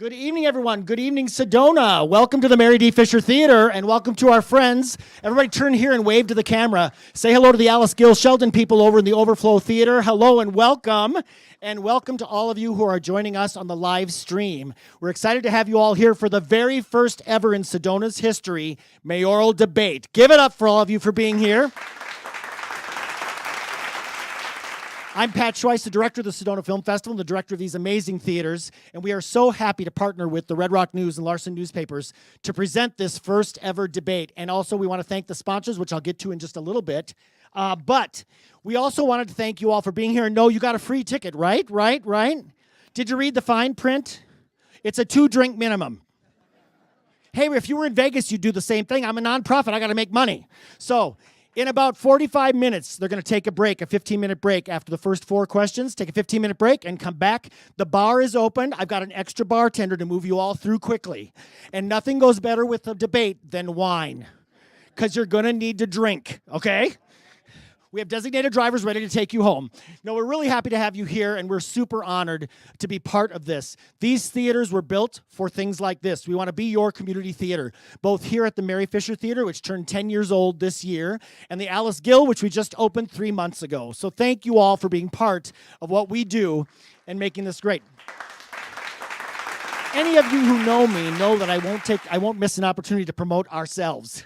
Good evening, everyone. Good evening, Sedona. Welcome to the Mary D. Fisher Theater, and welcome to our friends. Everybody turn here and wave to the camera. Say hello to the Alice Gill Sheldon people over in the Overflow Theater. Hello and welcome. And welcome to all of you who are joining us on the live stream. We're excited to have you all here for the very first ever in Sedona's history mayoral debate. Give it up for all of you for being here. I'm Pat Schweiss, the director of the Sedona Film Festival and the director of these amazing theaters, and we are so happy to partner with the Red Rock News and Larson newspapers to present this first ever debate. And also we want to thank the sponsors, which I'll get to in just a little bit. But we also wanted to thank you all for being here. And no, you got a free ticket, right? Did you read the fine print? It's a 2-drink minimum. Hey, if you were in Vegas, you'd do the same thing. I'm a nonprofit. I got to make money. So in about 45 minutes, they're going to take a break, a 15-minute break after the first 4 questions. Take a 15-minute break and come back. The bar is open. I've got an extra bartender to move you all through quickly. And nothing goes better with a debate than wine, because you're going to need to drink, okay? We have designated drivers ready to take you home. No, we're really happy to have you here, and we're super honored to be part of this. These theaters were built for things like this. We want to be your community theater, both here at the Mary Fisher Theater, which turned 10 years old this year, and the Alice Gill, which we just opened 3 months ago. So thank you all for being part of what we do and making this great. Any of you who know me know that I won't miss an opportunity to promote ourselves.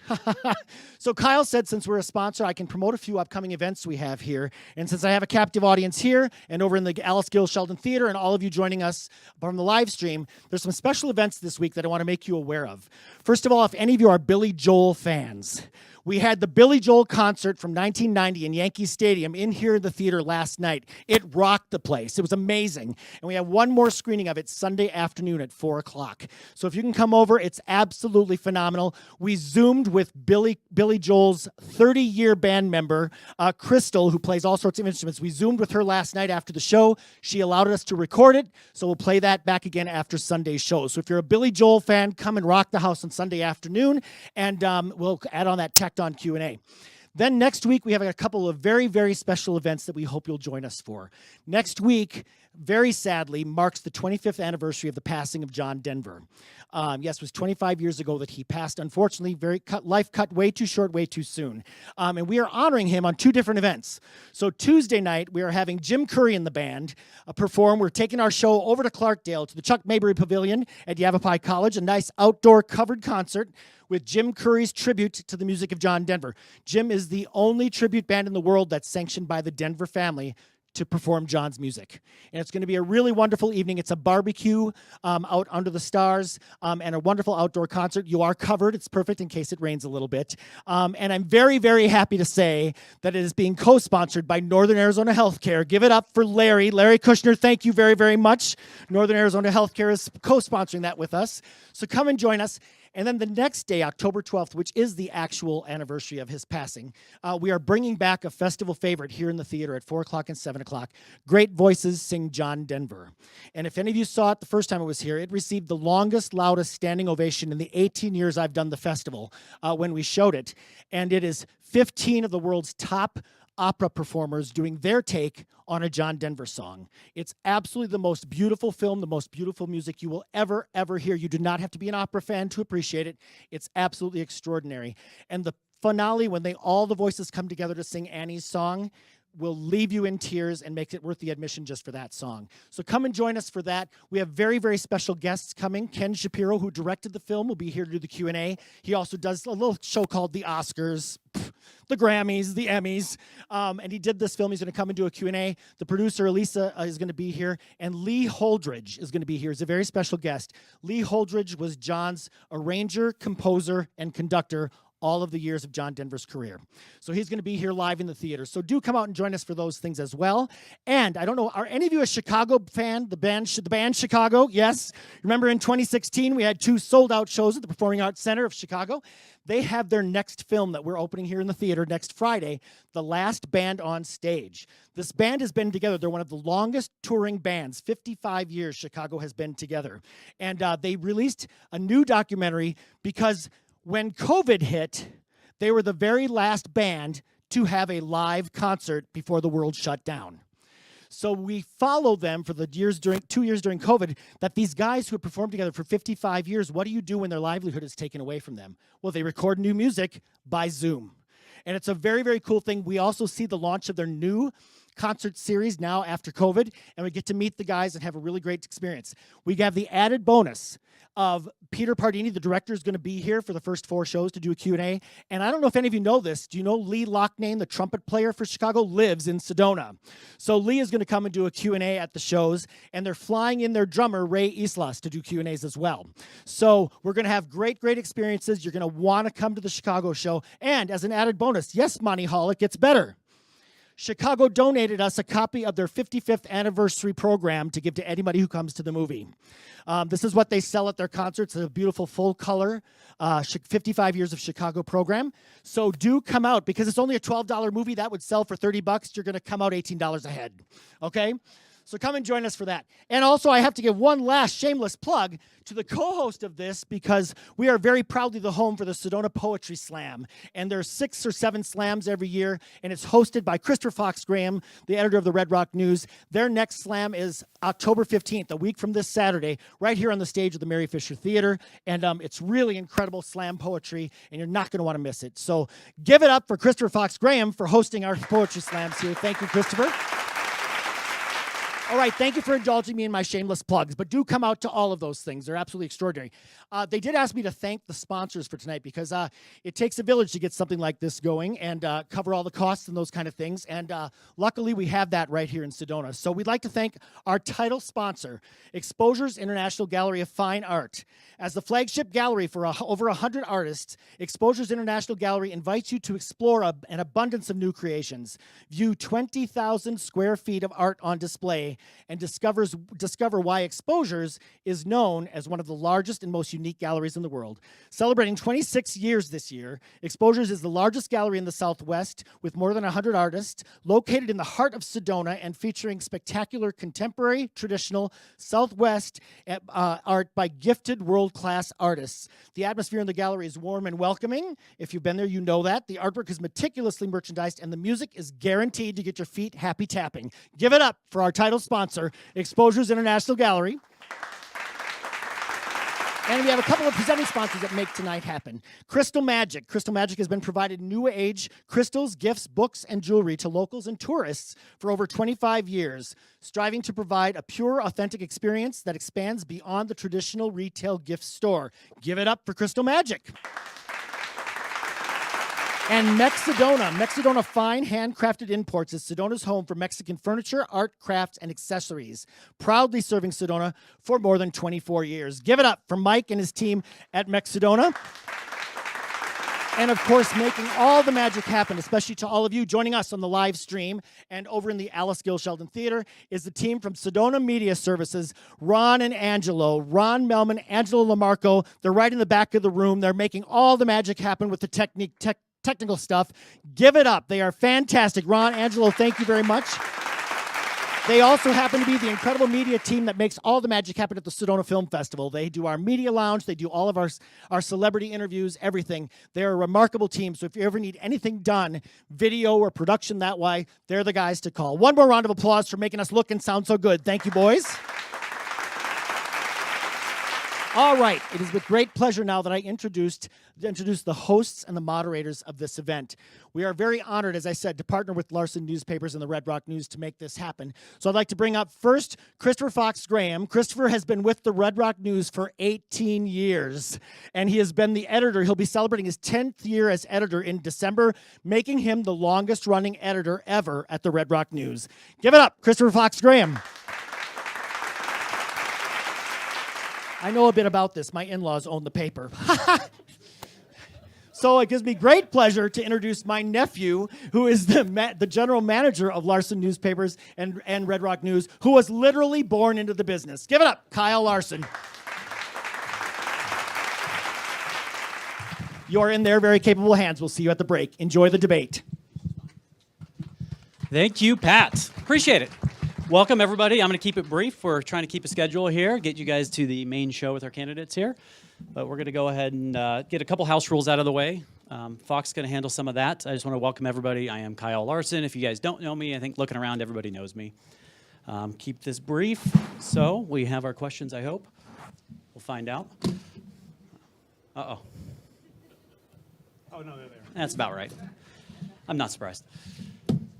So Kyle said since we're a sponsor, I can promote a few upcoming events we have here. And since I have a captive audience here and over in the Alice Gill Sheldon Theater and all of you joining us from the live stream, there's some special events this week that I want to make you aware of. First of all, if any of you are Billy Joel fans, we had the Billy Joel concert from 1990 in Yankee Stadium in here in the theater last night. It rocked the place. It was amazing. And we have one more screening of it Sunday afternoon at 4 o'clock. So if you can come over, it's absolutely phenomenal. We Zoomed with Billy Joel's 30-year band member, Crystal, who plays all sorts of instruments. We Zoomed with her last night after the show. She allowed us to record it, so we'll play that back again after Sunday's show. So if you're a Billy Joel fan, come and rock the house on Sunday afternoon, and we'll add on that tacked on Q&A. Then next week, we have a couple of very, very special events that we hope you'll join us for. Next week, very sadly, marks the 25th anniversary of the passing of John Denver. Yes, it was 25 years ago that he passed. Unfortunately, life cut way too short, way too soon. And we are honoring him on 2 different events. So Tuesday night, we are having Jim Curry and the band perform. We're taking our show over to Clarkdale to the Chuck Mabry Pavilion at Yavapai College, a nice outdoor covered concert with Jim Curry's tribute to the music of John Denver. Jim is the only tribute band in the world that's sanctioned by the Denver family to perform John's music. And it's going to be a really wonderful evening. It's a barbecue out under the stars and a wonderful outdoor concert. You are covered. It's perfect in case it rains a little bit. And I'm very, very happy to say that it is being co-sponsored by Northern Arizona Healthcare. Give it up for Larry. Larry Kushner, thank you very, very much. Northern Arizona Healthcare is co-sponsoring that with us. So come and join us. And then the next day, October 12th, which is the actual anniversary of his passing, we are bringing back a festival favorite here in the theater at 4 o'clock and 7 o'clock. Great Voices Sing John Denver. And if any of you saw it the first time it was here, it received the longest, loudest standing ovation in the 18 years I've done the festival when we showed it. And it is 15 of the world's top opera performers doing their take on a John Denver song. It's absolutely the most beautiful film, the most beautiful music you will ever, ever hear. You do not have to be an opera fan to appreciate it. It's absolutely extraordinary. And the finale, when all the voices come together to sing Annie's song, will leave you in tears and makes it worth the admission just for that song. So come and join us for that. We have very, very special guests coming. Ken Shapiro, who directed the film, will be here to do the Q&A. He also does a little show called The Oscars, the Grammys, the Emmys, and he did this film. He's going to come and do a Q&A. The producer, Elisa, is going to be here, and Lee Holdridge is going to be here. He's a very special guest. Lee Holdridge was John's arranger, composer, and conductor all of the years of John Denver's career. So he's going to be here live in the theater. So do come out and join us for those things as well. And I don't know, are any of you a Chicago fan? The band Chicago? Yes. Remember in 2016, we had 2 sold-out shows at the Performing Arts Center of Chicago. They have their next film that we're opening here in the theater next Friday, The Last Band on Stage. This band has been together. They're one of the longest touring bands. 55 years Chicago has been together. And they released a new documentary because when COVID hit, they were the very last band to have a live concert before the world shut down. So we follow them for the 2 years during COVID, that these guys who have performed together for 55 years, what do you do when their livelihood is taken away from them? Well, they record new music by Zoom. And it's a very, very cool thing. We also see the launch of their new concert series now after COVID, and we get to meet the guys and have a really great experience. We have the added bonus of Peter Pardini, the director, is going to be here for the first 4 shows to do a Q&A. And I don't know if any of you know this. Do you know Lee Loughnane, the trumpet player for Chicago, lives in Sedona? So Lee is going to come and do a Q&A at the shows, and they're flying in their drummer, Ray Islas, to do Q&As as well. So we're going to have great, great experiences. You're going to want to come to the Chicago show. And as an added bonus, yes, Monty Hall, it gets better. Chicago donated us a copy of their 55th anniversary program to give to anybody who comes to the movie. This is what they sell at their concerts, a beautiful full-color 55 years of Chicago program. So do come out, because it's only a $12 movie. That would sell for $30. You're going to come out $18 a head, okay? So come and join us for that. And also, I have to give one last shameless plug to the co-host of this, because we are very proudly the home for the Sedona Poetry Slam. And there's 6 or 7 slams every year, and it's hosted by Christopher Fox Graham, the editor of the Red Rock News. Their next slam is October 15th, a week from this Saturday, right here on the stage of the Mary Fisher Theater. And it's really incredible slam poetry, and you're not going to want to miss it. So give it up for Christopher Fox Graham for hosting our poetry slams here. Thank you, Christopher. All right, thank you for indulging me in my shameless plugs, but do come out to all of those things. They're absolutely extraordinary. They did ask me to thank the sponsors for tonight, because it takes a village to get something like this going and cover all the costs and those kind of things. And luckily, we have that right here in Sedona. So we'd like to thank our title sponsor, Exposure's International Gallery of Fine Art. As the flagship gallery for over 100 artists, Exposure's International Gallery invites you to explore an abundance of new creations, view 20,000 square feet of art on display, and discover why Exposures is known as one of the largest and most unique galleries in the world. Celebrating 26 years this year, Exposures is the largest gallery in the Southwest with more than 100 artists, located in the heart of Sedona and featuring spectacular contemporary, traditional, Southwest art by gifted world-class artists. The atmosphere in the gallery is warm and welcoming. If you've been there, you know that. The artwork is meticulously merchandised, and the music is guaranteed to get your feet happy tapping. Give it up for our title sponsor, Exposure's International Gallery. And we have a couple of presenting sponsors that make tonight happen. Crystal Magic. Crystal Magic has been providing new age crystals, gifts, books, and jewelry to locals and tourists for over 25 years, striving to provide a pure, authentic experience that expands beyond the traditional retail gift store. Give it up for Crystal Magic. And Sedona Fine Handcrafted Imports is Sedona's home for Mexican furniture, art, crafts, and accessories. Proudly serving Sedona for more than 24 years. Give it up for Mike and his team at Sedona. And of course, making all the magic happen, especially to all of you joining us on the live stream and over in the Alice Gill Sheldon Theater, is the team from Sedona Media Services, Ron and Angelo. Ron Melman, Angelo Lamarco. They're right in the back of the room. They're making all the magic happen with the technical stuff. Give it up. They are fantastic. Ron, Angelo, thank you very much. They also happen to be the incredible media team that makes all the magic happen at the Sedona Film Festival. They do our media lounge. They do all of our celebrity interviews, everything. They're a remarkable team. So if you ever need anything done, video or production that way, they're the guys to call. One more round of applause for making us look and sound so good. Thank you, boys. All right, it is with great pleasure now that I introduce the hosts and the moderators of this event. We are very honored, as I said, to partner with Larson Newspapers and the Red Rock News to make this happen. So I'd like to bring up first Christopher Fox Graham. Christopher has been with the Red Rock News for 18 years, and he has been the editor. He'll be celebrating his 10th year as editor in December, making him the longest-running editor ever at the Red Rock News. Give it up, Christopher Fox Graham. I know a bit about this. My in-laws own the paper. So it gives me great pleasure to introduce my nephew, who is the general manager of Larson Newspapers and Red Rock News, who was literally born into the business. Give it up, Kyle Larson. You're in their very capable hands. We'll see you at the break. Enjoy the debate. Thank you, Pat. Appreciate it. Welcome, everybody. I'm going to keep it brief. We're trying to keep a schedule here, get you guys to the main show with our candidates here. But we're going to go ahead and get a couple house rules out of the way. Fox is going to handle some of that. I just want to welcome everybody. I am Kyle Larson. If you guys don't know me, I think looking around, everybody knows me. Keep this brief. So we have our questions, I hope. We'll find out. Uh-oh. Oh, no, they're there. That's about right. I'm not surprised.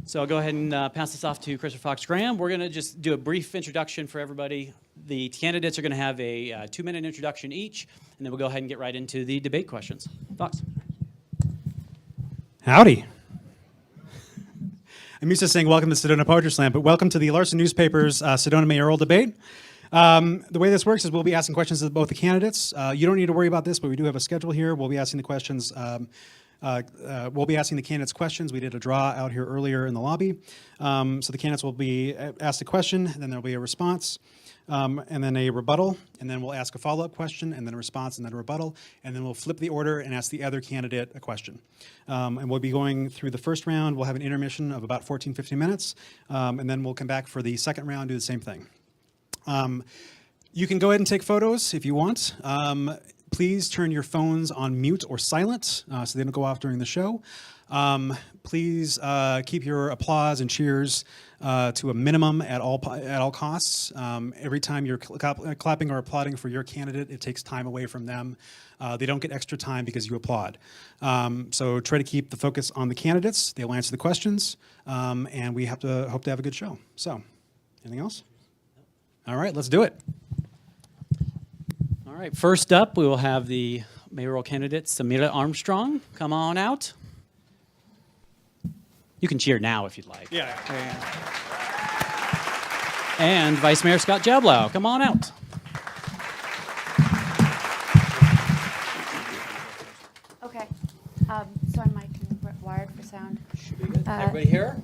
So I'll go ahead and pass this off to Christopher Fox Graham. We're going to just do a brief introduction for everybody. The candidates are going to have a 2-minute introduction each, and then we'll go ahead and get right into the debate questions. Fox. Howdy. I'm used to saying welcome to Sedona Poetry Slam, but welcome to the Larson Newspaper's Sedona Mayoral debate. The way this works is we'll be asking questions of both the candidates. You don't need to worry about this, but we do have a schedule here. We'll be asking the questions. We'll be asking the candidates questions. We did a draw out here earlier in the lobby. So the candidates will be asked a question, then there'll be a response, and then a rebuttal, and then we'll ask a follow-up question, and then a response, and then a rebuttal, and then we'll flip the order and ask the other candidate a question. And we'll be going through the first round. We'll have an intermission of about 14, 15 minutes, and then we'll come back for the second round, do the same thing. You can go ahead and take photos if you want. Please turn your phones on mute or silent so they don't go off during the show. Please keep your applause and cheers to a minimum at all costs. Every time you're clapping or applauding for your candidate, it takes time away from them. They don't get extra time because you applaud. So try to keep the focus on the candidates. They'll answer the questions, and we hope to have a good show. So, anything else? All right, let's do it. All right, first up, we will have the mayoral candidate, Samira Armstrong. Come on out. You can cheer now if you'd like. Yeah. And Vice Mayor Scott Jablow. Come on out. Okay. So am I wired for sound? Should be good. Everybody here?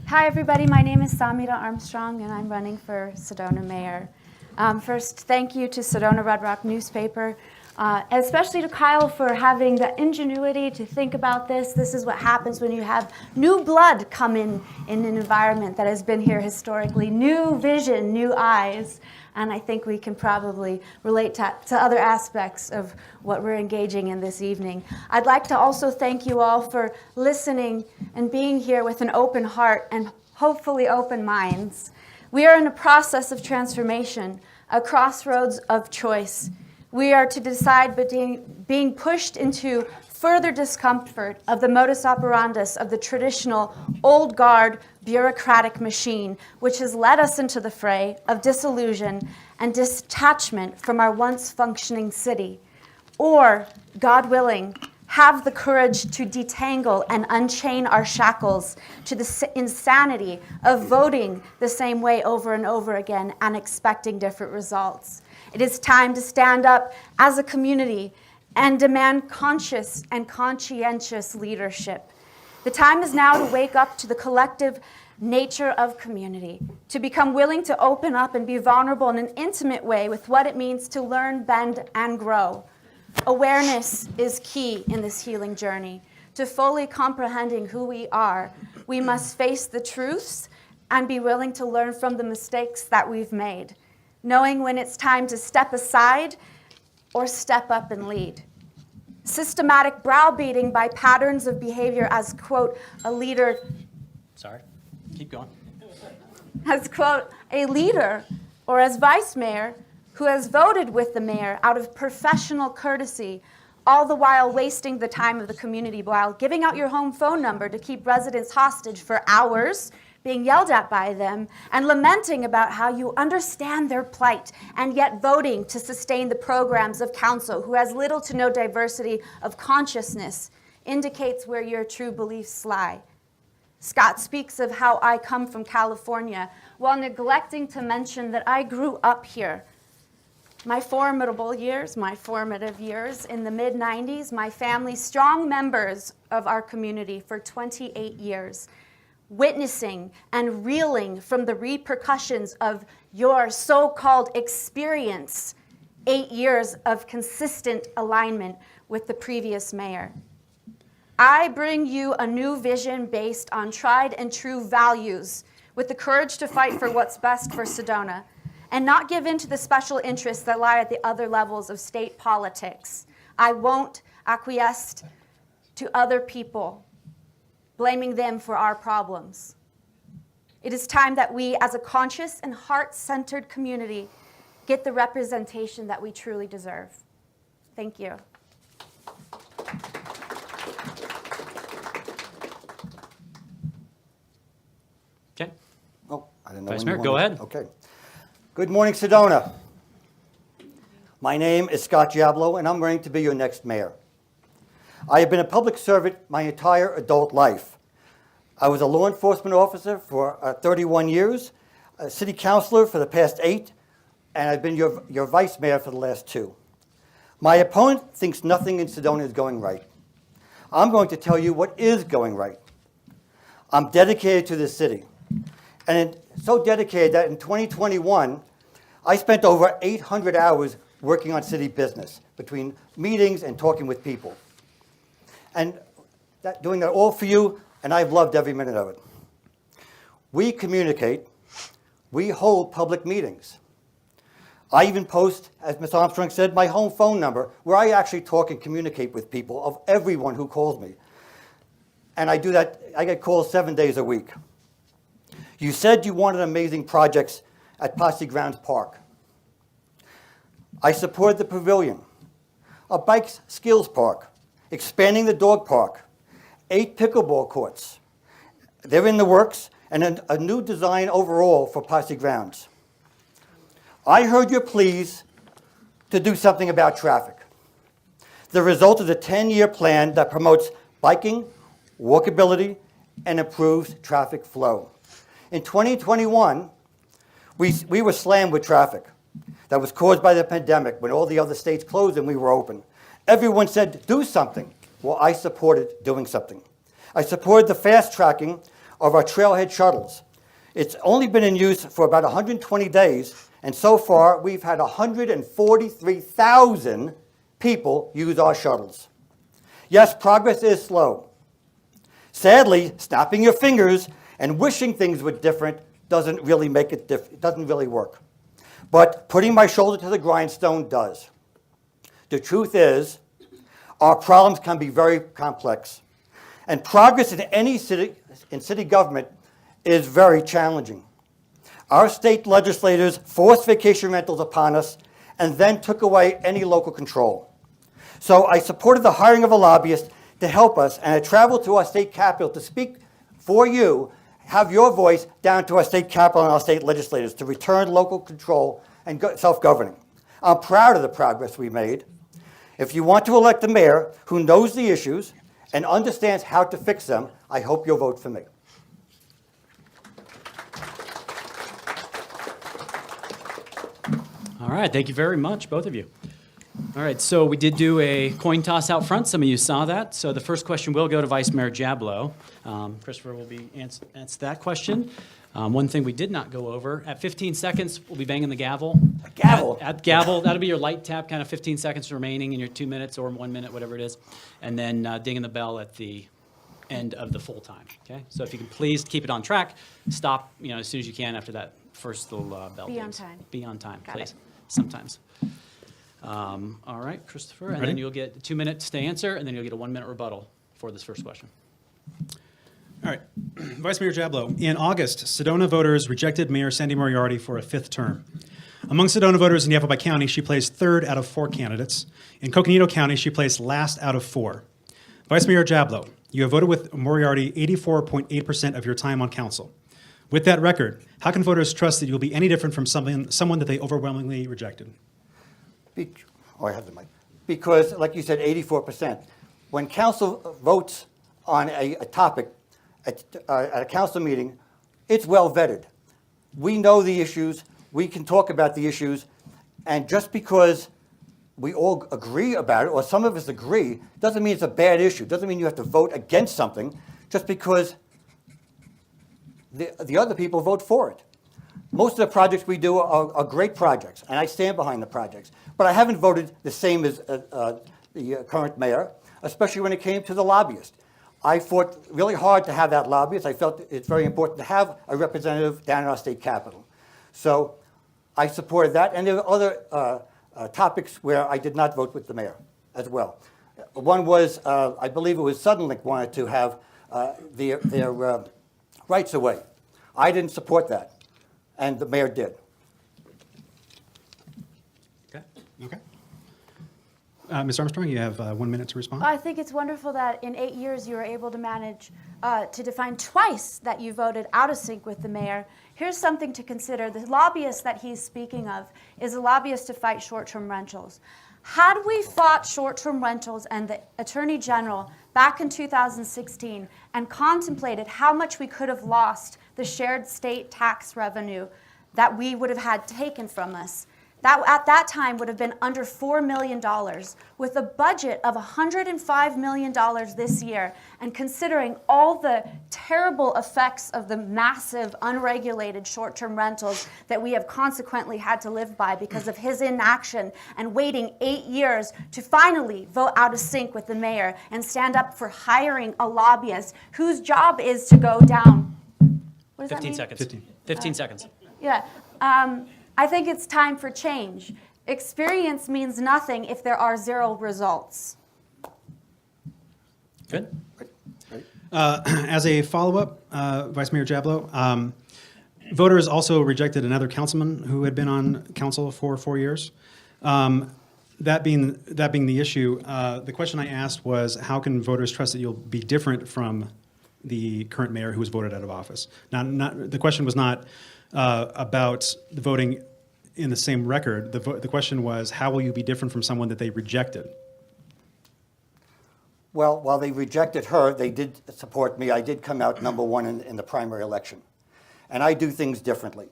Hi, everybody. My name is Samira Armstrong, and I'm running for Sedona Mayor. First, thank you to Sedona Red Rock newspaper, especially to Kyle for having the ingenuity to think about this. This is what happens when you have new blood come in an environment that has been here historically. New vision, new eyes. And I think we can probably relate to other aspects of what we're engaging in this evening. I'd like to also thank you all for listening and being here with an open heart and hopefully open minds. We are in a process of transformation, a crossroads of choice. We are to decide between being pushed into further discomfort of the modus operandus of the traditional old guard bureaucratic machine, which has led us into the fray of disillusion and detachment from our once functioning city. Or, God willing, have the courage to detangle and unchain our shackles to the insanity of voting the same way over and over again and expecting different results. It is time to stand up as a community and demand conscious and conscientious leadership. The time is now to wake up to the collective nature of community, to become willing to open up and be vulnerable in an intimate way with what it means to learn, bend, and grow. Awareness is key in this healing journey. To fully comprehending who we are, we must face the truths and be willing to learn from the mistakes that we've made, knowing when it's time to step aside or step up and lead. Systematic browbeating by patterns of behavior as, quote, a leader. Sorry, keep going. As, quote, a leader or as vice mayor who has voted with the mayor out of professional courtesy, all the while wasting the time of the community while giving out your home phone number to keep residents hostage for hours, being yelled at by them, and lamenting about how you understand their plight, and yet voting to sustain the programs of council who has little to no diversity of consciousness, indicates where your true beliefs lie. Scott speaks of how I come from California, while neglecting to mention that I grew up here. My formative years in the mid-90s, my family, strong members of our community for 28 years, witnessing and reeling from the repercussions of your so-called experience, 8 years of consistent alignment with the previous mayor. I bring you a new vision based on tried and true values, with the courage to fight for what's best for Sedona, and not give in to the special interests that lie at the other levels of state politics. I won't acquiesce to other people, blaming them for our problems. It is time that we, as a conscious and heart-centered community, get the representation that we truly deserve. Thank you. Okay. Oh, I didn't know. Vice when Mayor, you go wanted- ahead. Okay. Good morning, Sedona. My name is Scott Giablo, and I'm running to be your next mayor. I have been a public servant my entire adult life. I was a law enforcement officer for 31 years, a city councilor for the past 8, and I've been your vice mayor for the last 2. My opponent thinks nothing in Sedona is going right. I'm going to tell you what is going right. I'm dedicated to this city, and so dedicated that in 2021, I spent over 800 hours working on city business, between meetings and talking with people. And doing that all for you, and I've loved every minute of it. We communicate. We hold public meetings. I even post, as Ms. Armstrong said, my home phone number, where I actually talk and communicate with people, of everyone who calls me. And I do that, I get calls 7 days a week. You said you wanted amazing projects at Posse Grounds Park. I supported the pavilion, a bike skills park, expanding the dog park, 8 pickleball courts. They're in the works, and a new design overall for Posse Grounds. I heard your pleas to do something about traffic. The result is a 10-year plan that promotes biking, walkability, and improves traffic flow. In 2021, we were slammed with traffic. That was caused by the pandemic, when all the other states closed and we were open. Everyone said, do something. Well, I supported doing something. I supported the fast tracking of our trailhead shuttles. It's only been in use for about 120 days, and so far we've had 143,000 people use our shuttles. Yes, progress is slow. Sadly, snapping your fingers and wishing things were different doesn't really make it different. It doesn't really work. But putting my shoulder to the grindstone does. The truth is, our problems can be very complex. And progress in any city government is very challenging. Our state legislators forced vacation rentals upon us and then took away any local control. So I supported the hiring of a lobbyist to help us, and I traveled to our state capitol to speak for you, have your voice down to our state capitol and our state legislators to return local control and self-governing. I'm proud of the progress we made. If you want to elect a mayor who knows the issues and understands how to fix them, I hope you'll vote for me. All right, thank you very much, both of you. All right, so we did do a coin toss out front. Some of you saw that. So the first question will go to Vice Mayor Giablo. Christopher will be answer that question. One thing we did not go over, at 15 seconds, we'll be banging the gavel. A gavel? At gavel, that'll be your light tap, kind of 15 seconds remaining in your 2 minutes or 1 minute, whatever it is. And then dinging the bell at the end of the full time, okay? So if you can please keep it on track, stop, as soon as you can after that first little bell Be on dings. time. Be on time, Got please, it. sometimes. All right, Christopher, and then Ready? you'll get 2 minutes to answer, and then you'll get a 1 minute rebuttal for this first question. All right. Vice Mayor Giablo, in August, Sedona voters rejected Mayor Sandy Moriarty for a 5th term. Among Sedona voters in Yavapai County, she placed 3rd out of 4 candidates. In Coconino County, she placed last out of 4. Vice Mayor Giablo, you have voted with Moriarty 84.8% of your time on council. With that record, how can voters trust that you'll be any different from someone that they overwhelmingly rejected? I have the mic. Because, like you said, 84%. When council votes on a topic at a council meeting, it's well vetted. We know the issues. We can talk about the issues. And just because we all agree about it, or some of us agree, doesn't mean it's a bad issue. Doesn't mean you have to vote against something just because the other people vote for it. Most of the projects we do are great projects, and I stand behind the projects. But I haven't voted the same as the current mayor, especially when it came to the lobbyist. I fought really hard to have that lobbyist. I felt it's very important to have a representative down in our state capitol. So I supported that, and there were other topics where I did not vote with the mayor as well. One was, I believe it was Suddenlink wanted to have their rights away I didn't support that, and the mayor did. Okay. Okay. Ms. Armstrong, you have 1 minute to respond. I think it's wonderful that in 8 years you were able to manage to define twice that you voted out of sync with the mayor. Here's something to consider. The lobbyist that he's speaking of is a lobbyist to fight short-term rentals. Had we fought short-term rentals and the Attorney General back in 2016 and contemplated how much we could have lost the shared state tax revenue that we would have had taken from us, that at that time would have been under $4 million, with a budget of $105 million this year, and considering all the terrible effects of the massive unregulated short-term rentals that we have consequently had to live by because of his inaction and waiting 8 years to finally vote out of sync with the mayor and stand up for hiring a lobbyist whose job is to go down. What does that 15 mean? seconds. 15. 15 seconds. Yeah. I think it's time for change. Experience means nothing if there are 0 results. Good. As a follow-up, Vice Mayor Jablow, voters also rejected another councilman who had been on council for 4 years. That being the issue, the question I asked was, how can voters trust that you'll be different from the current mayor who was voted out of office? The question was not about the voting in the same record. The question was, how will you be different from someone that they rejected? Well, while they rejected her, they did support me. I did come out #1 in the primary election. And I do things differently.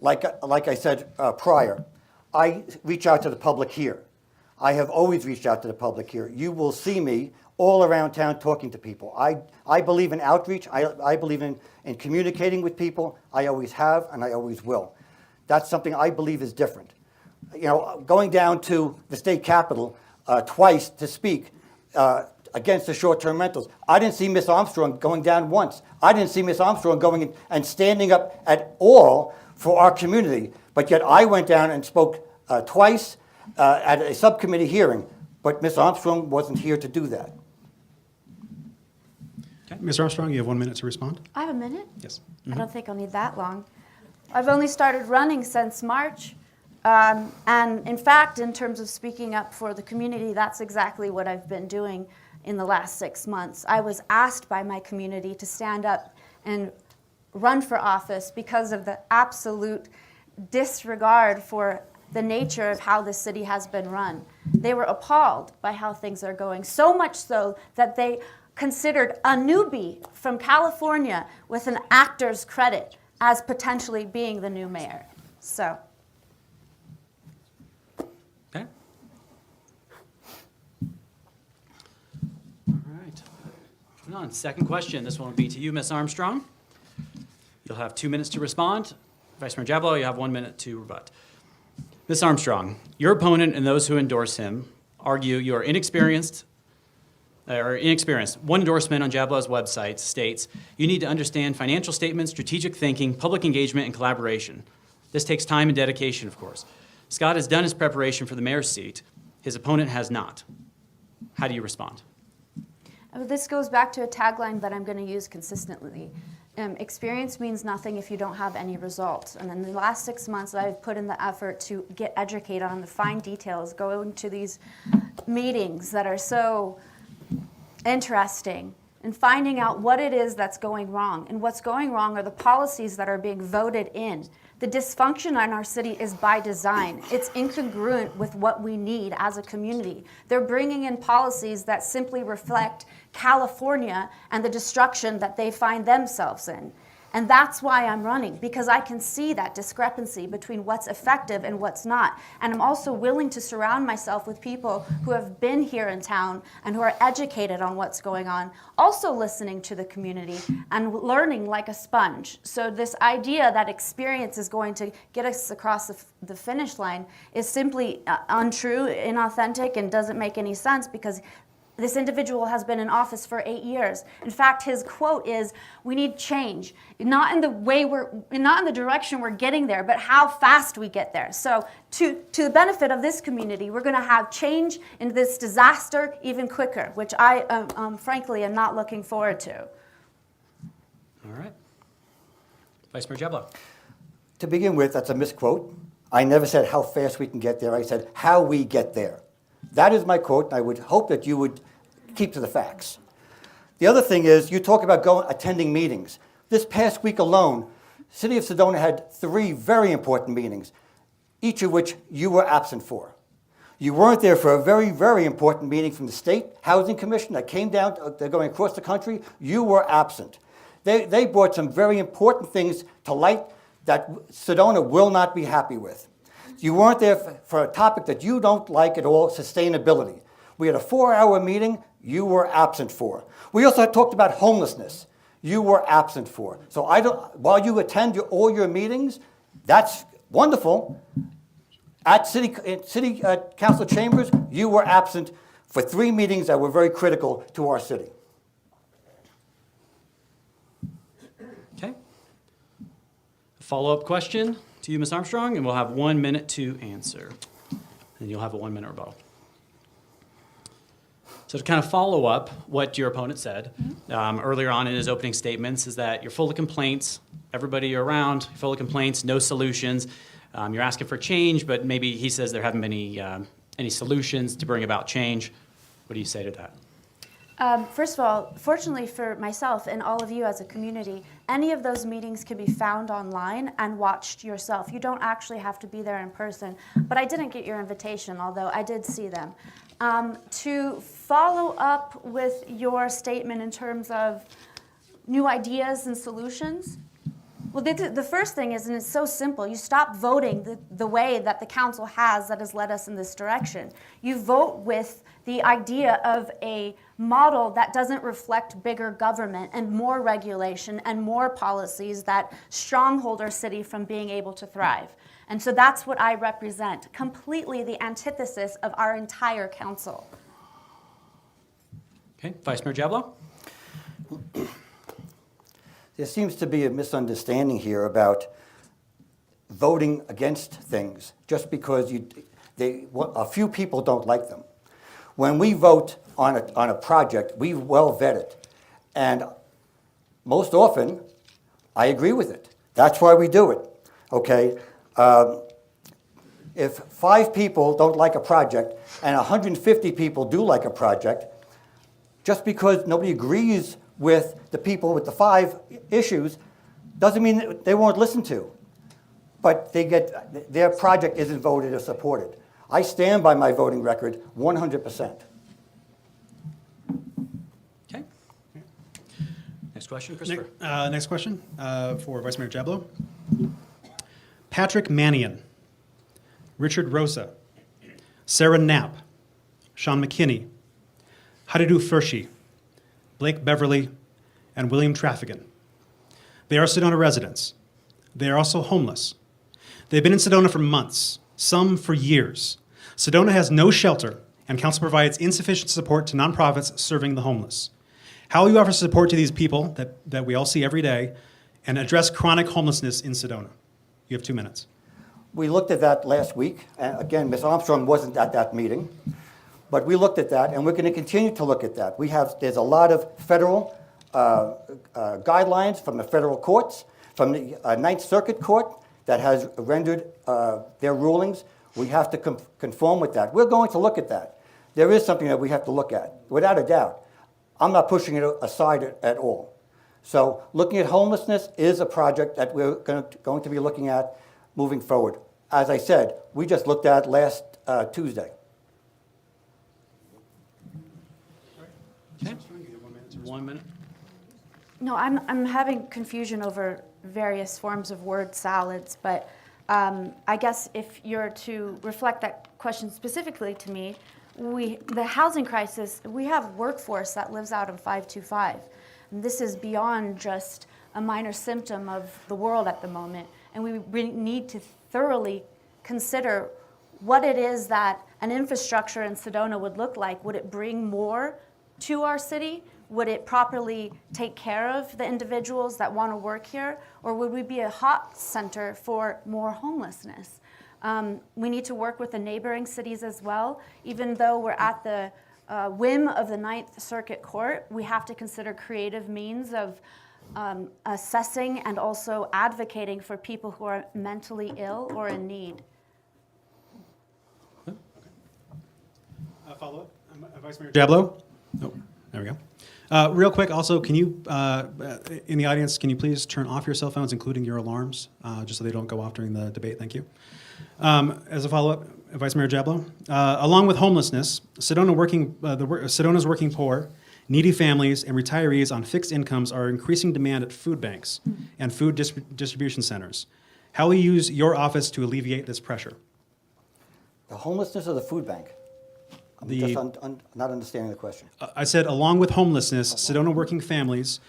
Like I said prior, I reach out to the public here. I have always reached out to the public here. You will see me all around town talking to people. I believe in outreach. I believe in communicating with people. I always have, and I always will. That's something I believe is different. You know, going down to the state capitol twice to speak against the short-term rentals. I didn't see Miss Armstrong going down once. I didn't see Miss Armstrong going in and standing up at all for our community. But yet I went down and spoke twice at a subcommittee hearing. But Miss Armstrong wasn't here to do that. Ms. Armstrong, you have 1 minute to respond. I have a minute? Yes. I don't think I'll need that long. I've only started running since March. And in fact, in terms of speaking up for the community, that's exactly what I've been doing in the last 6 months. I was asked by my community to stand up and run for office because of the absolute disregard for the nature of how the city has been run. They were appalled by how things are going, so much so that they considered a newbie from California with an actor's credit as potentially being the new mayor. So. Okay. All right. Moving on. Second question. This one will be to you, Ms. Armstrong. You'll have 2 minutes to respond. Vice Mayor Jablow, you have 1 minute to rebut. Ms. Armstrong, your opponent and those who endorse him argue you are inexperienced. One endorsement on Jablow's website states, you need to understand financial statements, strategic thinking, public engagement, and collaboration. This takes time and dedication, of course. Scott has done his preparation for the mayor's seat. His opponent has not. How do you respond? This goes back to a tagline that I'm going to use consistently. Experience means nothing if you don't have any results. And in the last 6 months, I've put in the effort to get educated on the fine details, going to these meetings that are so interesting, and finding out what it is that's going wrong. And what's going wrong are the policies that are being voted in. The dysfunction in our city is by design. It's incongruent with what we need as a community. They're bringing in policies that simply reflect California and the destruction that they find themselves in. And that's why I'm running, because I can see that discrepancy between what's effective and what's not. And I'm also willing to surround myself with people who have been here in town and who are educated on what's going on, also listening to the community and learning like a sponge. So this idea that experience is going to get us across the finish line is simply untrue, inauthentic, and doesn't make any sense, because this individual has been in office for 8 years. In fact, his quote is, "We need change, not in the direction we're getting there, but how fast we get there." So, to the benefit of this community, we're going to have change in this disaster even quicker, which I, frankly, am not looking forward to. All right. Vice Mayor Jablow. To begin with, that's a misquote. I never said how fast we can get there. I said how we get there. That is my quote, and I would hope that you would keep to the facts. The other thing is, you talk about attending meetings. This past week alone, City of Sedona had 3 very important meetings, each of which you were absent for. You weren't there for a very, very important meeting from the State Housing Commission that came down, they're going across the country. You were absent. They brought some very important things to light that Sedona will not be happy with. You weren't there for a topic that you don't like at all, sustainability. We had a 4-hour meeting you were absent for. We also talked about homelessness. You were absent for. So while you attend all your meetings, that's wonderful. At City Council chambers, you were absent for 3 meetings that were very critical to our city. Okay. Follow-up question to you, Ms. Armstrong, and we'll have 1 minute to answer. And you'll have a 1-minute rebuttal. So to kind of follow up what your opponent said earlier on in his opening statements is that you're full of complaints. Everybody you're around, you're full of complaints, no solutions. You're asking for change, but maybe he says there haven't been any solutions to bring about change. What do you say to that? First of all, fortunately for myself and all of you as a community, any of those meetings can be found online and watched yourself. You don't actually have to be there in person. But I didn't get your invitation, although I did see them. To follow up with your statement in terms of new ideas and solutions, well, the first thing is, and it's so simple, you stop voting the way that the council has that has led us in this direction. You vote with the idea of a model that doesn't reflect bigger government and more regulation and more policies that stronghold our city from being able to thrive. And so that's what I represent, completely the antithesis of our entire council. Okay, Vice Mayor Jablow? There seems to be a misunderstanding here about voting against things just because a few people don't like them. When we vote on a project, we well vet it. And most often, I agree with it. That's why we do it, okay? If 5 people don't like a project and 150 people do like a project, just because nobody agrees with the people with the 5 issues doesn't mean that they won't listen to. But their project isn't voted or supported. I stand by my voting record 100%. Okay. Next question, Christopher. Next question for Vice Mayor Jablow. Patrick Mannion, Richard Rosa, Sarah Knapp, Sean McKinney, Hadidu Furshi, Blake Beverly, and William Traffigan. They are Sedona residents. They are also homeless. They've been in Sedona for months, some for years. Sedona has no shelter, and council provides insufficient support to nonprofits serving the homeless. How will you offer support to these people that we all see every day and address chronic homelessness in Sedona? You have 2 minutes. We looked at that last week. And again, Ms. Armstrong wasn't at that meeting. But we looked at that, and we're going to continue to look at that. There's a lot of federal guidelines from the federal courts, from the Ninth Circuit Court that has rendered their rulings. We have to conform with that. We're going to look at that. There is something that we have to look at, without a doubt. I'm not pushing it aside at all. So looking at homelessness is a project that we're going to be looking at moving forward. As I said, we just looked at last Tuesday. Okay. 1 minute. No, I'm having confusion over various forms of word salads, but I guess if you're to reflect that question specifically to me, the housing crisis, we have workforce that lives out in 525. And this is beyond just a minor symptom of the world at the moment, and we need to thoroughly consider what it is that an infrastructure in Sedona would look like. Would it bring more to our city? Would it properly take care of the individuals that want to work here? Or would we be a hot center for more homelessness? We need to work with the neighboring cities as well. Even though we're at the whim of the Ninth Circuit Court, we have to consider creative means of assessing and also advocating for people who are mentally ill or in need. Follow-up, Vice Mayor Diablo? Oh, there we go. Real quick, also, can you, in the audience, can you please turn off your cell phones, including your alarms, just so they don't go off during the debate? Thank you. As a follow-up, Vice Mayor Diablo, along with homelessness, Sedona's working poor, needy families, and retirees on fixed incomes are increasing demand at food banks and food distribution centers. How will you use your office to alleviate this pressure? The homelessness of the food bank? I'm just not understanding the question. I said, along with homelessness, Sedona working families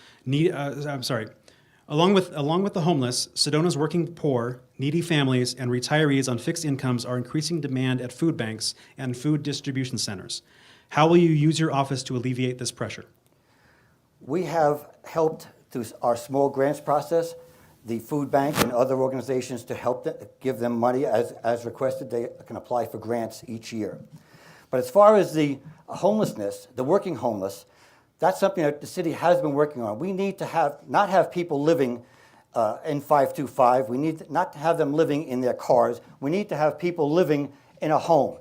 along with the homeless, Sedona's working poor, needy families, and retirees on fixed incomes are increasing demand at food banks and food distribution centers. How will you use your office to alleviate this pressure? We have helped through our small grants process, the food bank and other organizations to help them, give them money as requested. They can apply for grants each year. But as far as the homelessness, the working homeless, that's something that the city has been working on. We need to not have people living in 525. We need not to have them living in their cars. We need to have people living in a home.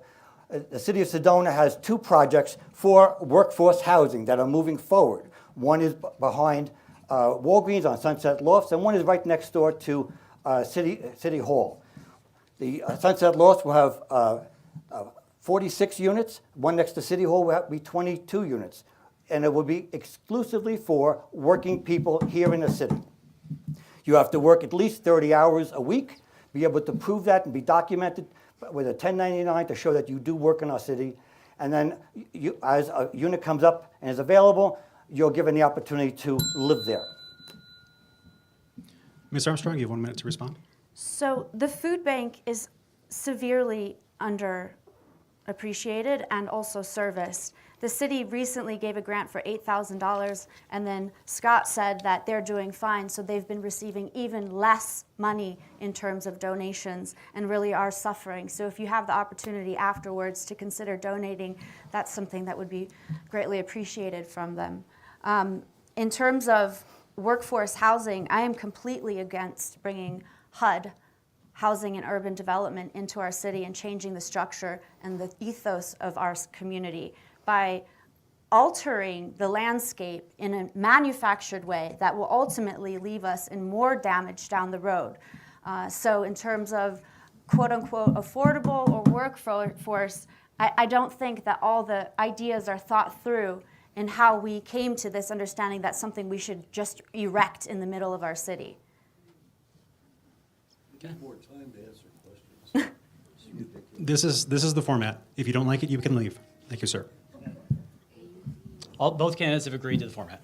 The city of Sedona has 2 projects for workforce housing that are moving forward. One is behind Walgreens on Sunset Lofts, and one is right next door to City Hall. The Sunset Lofts will have 46 units. One next to City Hall will be 22 units. And it will be exclusively for working people here in the city. You have to work at least 30 hours a week, be able to prove that and be documented with a 1099 to show that you do work in our city. And then as a unit comes up and is available, you're given the opportunity to live there. Ms. Armstrong, you have 1 minute to respond. So the food bank is severely underappreciated and also serviced. The city recently gave a grant for $8,000, and then Scott said that they're doing fine, so they've been receiving even less money in terms of donations and really are suffering. So if you have the opportunity afterwards to consider donating, that's something that would be greatly appreciated from them. In terms of workforce housing, I am completely against bringing HUD, Housing and Urban Development, into our city and changing the structure and the ethos of our community by altering the landscape in a manufactured way that will ultimately leave us in more damage down the road. So in terms of quote-unquote affordable or workforce, I don't think that all the ideas are thought through in how we came to this understanding that's something we should just erect in the middle of our city. More time to answer questions. This is the format. If you don't like it, you can leave. Thank you, sir. Both candidates have agreed to the format.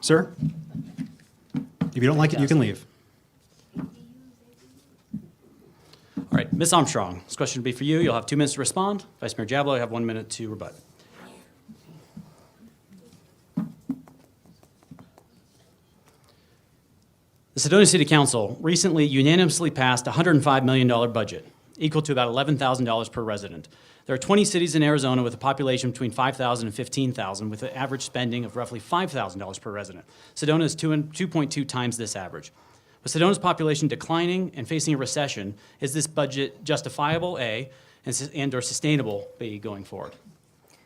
Sir, if you don't like it, you can leave. All right, Ms. Armstrong, this question will be for you. You'll have 2 minutes to respond. Vice Mayor Diablo, you have 1 minute to rebut. The Sedona City Council recently unanimously passed a $105 million budget, equal to about $11,000 per resident. There are 20 cities in Arizona with a population between 5,000 and 15,000, with an average spending of roughly $5,000 per resident. Sedona is 2.2 times this average. With Sedona's population declining and facing a recession, is this budget justifiable, A, and or sustainable, B, going forward?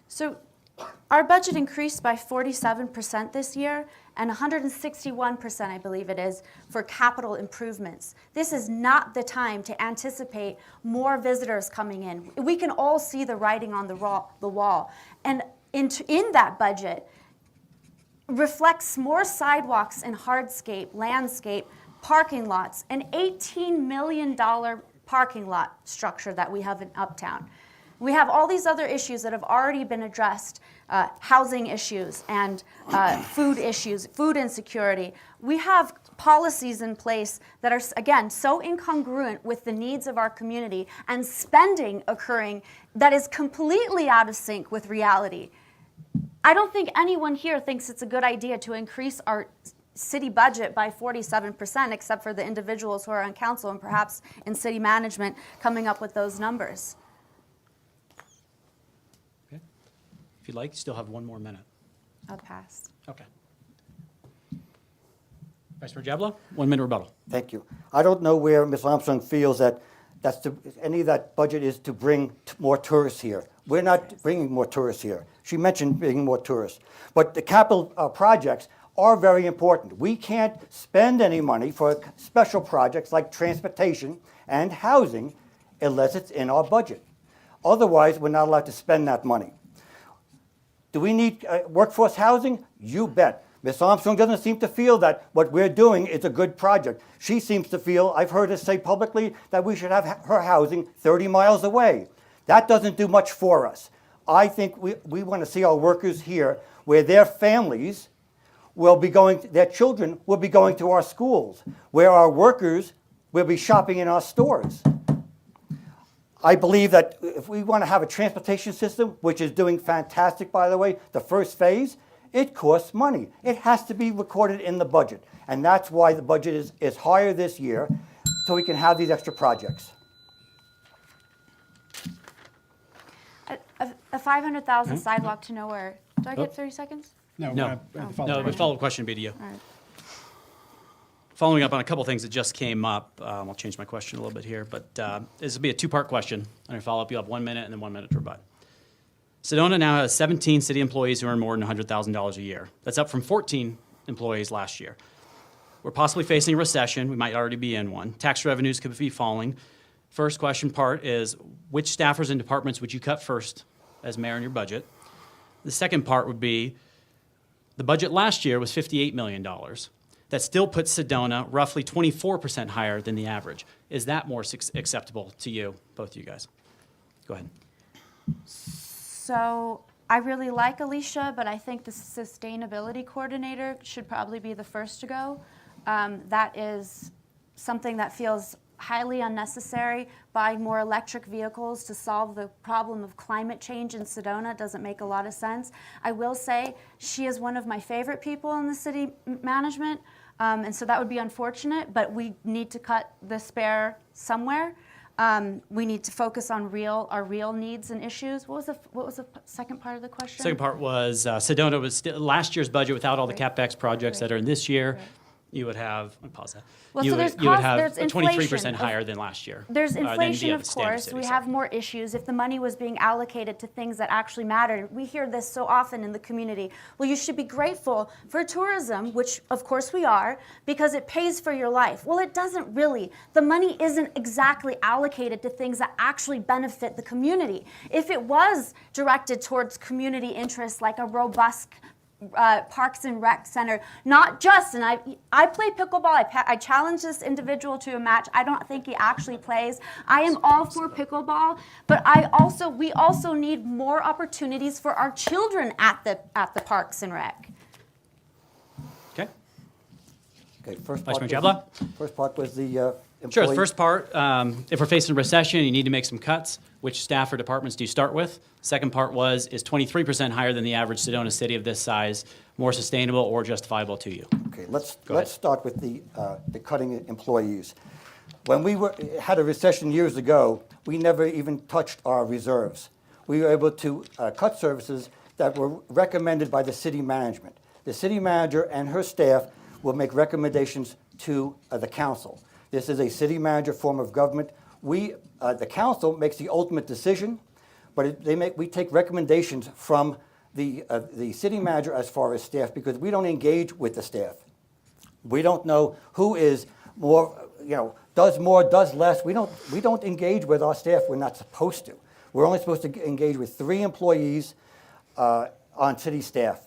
So our budget increased by 47% this year, and 161%, I believe it is, for capital improvements. This is not the time to anticipate more visitors coming in. We can all see the writing on the wall. And in that budget reflects more sidewalks and hardscape, landscape, parking lots, an $18 million parking lot structure that we have in Uptown. We have all these other issues that have already been addressed, housing issues and food issues, food insecurity. We have policies in place that are, again, so incongruent with the needs of our community and spending occurring that is completely out of sync with reality. I don't think anyone here thinks it's a good idea to increase our city budget by 47%, except for the individuals who are on council and perhaps in city management coming up with those numbers. Okay. If you'd like, you still have 1 more minute. I'll pass. Okay. Vice Mayor Jablow, 1 minute rebuttal. Thank you. I don't know where Ms. Armstrong feels that any of that budget is to bring more tourists here. We're not bringing more tourists here. She mentioned bringing more tourists. But the capital projects are very important. We can't spend any money for special projects like transportation and housing unless it's in our budget. Otherwise, we're not allowed to spend that money. Do we need workforce housing? You bet. Ms. Armstrong doesn't seem to feel that what we're doing is a good project. She seems to feel, I've heard her say publicly, that we should have her housing 30 miles away. That doesn't do much for us. I think we want to see our workers here where their families will be going, their children will be going to our schools, where our workers will be shopping in our stores. I believe that if we want to have a transportation system, which is doing fantastic, by the way, the first phase, it costs money. It has to be recorded in the budget. And that's why the budget is higher this year, so we can have these extra projects. A 500,000 sidewalk to nowhere. Do I get 30 seconds? No. No, follow-up the follow-up question would be to you. All right. Following up on a couple things that just came up, I'll change my question a little bit here, but this will be a two-part question. On your follow-up, you'll have 1 minute and then 1 minute to rebut. Sedona now has 17 city employees who earn more than $100,000 a year. That's up from 14 employees last year. We're possibly facing a recession. We might already be in one. Tax revenues could be falling. First question part is, which staffers and departments would you cut first as mayor in your budget? The second part would be, the budget last year was $58 million. That still puts Sedona roughly 24% higher than the average. Is that more acceptable to you, both of you guys? Go ahead. So I really like Alicia, but I think the sustainability coordinator should probably be the first to go. That is something that feels highly unnecessary. Buying more electric vehicles to solve the problem of climate change in Sedona doesn't make a lot of sense. I will say she is one of my favorite people in the city management, and so that would be unfortunate, but we need to cut the spare somewhere. We need to focus on our real needs and issues. What was the second part of the question? Second part was Sedona was last year's budget without all the CapEx projects that are in this year. You would have, let me pause that. Well, you so would, there's you would cost- have there's 23% inflation. higher than last year. There's than inflation, the of standard course. city, We sorry. have more issues. If the money was being allocated to things that actually mattered, we hear this so often in the community. Well, you should be grateful for tourism, which of course we are, because it pays for your life. Well, it doesn't really. The money isn't exactly allocated to things that actually benefit the community. If it was directed towards community interests like a robust Parks and Rec Center, not just, and I play pickleball, I challenge this individual to a match. I don't think he actually plays. I am all for pickleball, but we also need more opportunities for our children at the Parks and Rec. Okay. Okay, first Vice part Mayor was- Jablow? First part was the employee. Sure, the first part, if we're facing a recession, you need to make some cuts. Which staff or departments do you start with? Second part was, is 23% higher than the average Sedona city of this size more sustainable or justifiable to you? Okay, let's ahead. start with the cutting employees. When we had a recession years ago, we never even touched our reserves. We were able to cut services that were recommended by the city management. The city manager and her staff will make recommendations to the council. This is a city manager form of government. The council makes the ultimate decision, but we take recommendations from the city manager as far as staff, because we don't engage with the staff. We don't know who is more, does more, does less. We don't engage with our staff. We're not supposed to. We're only supposed to engage with 3 employees on city staff.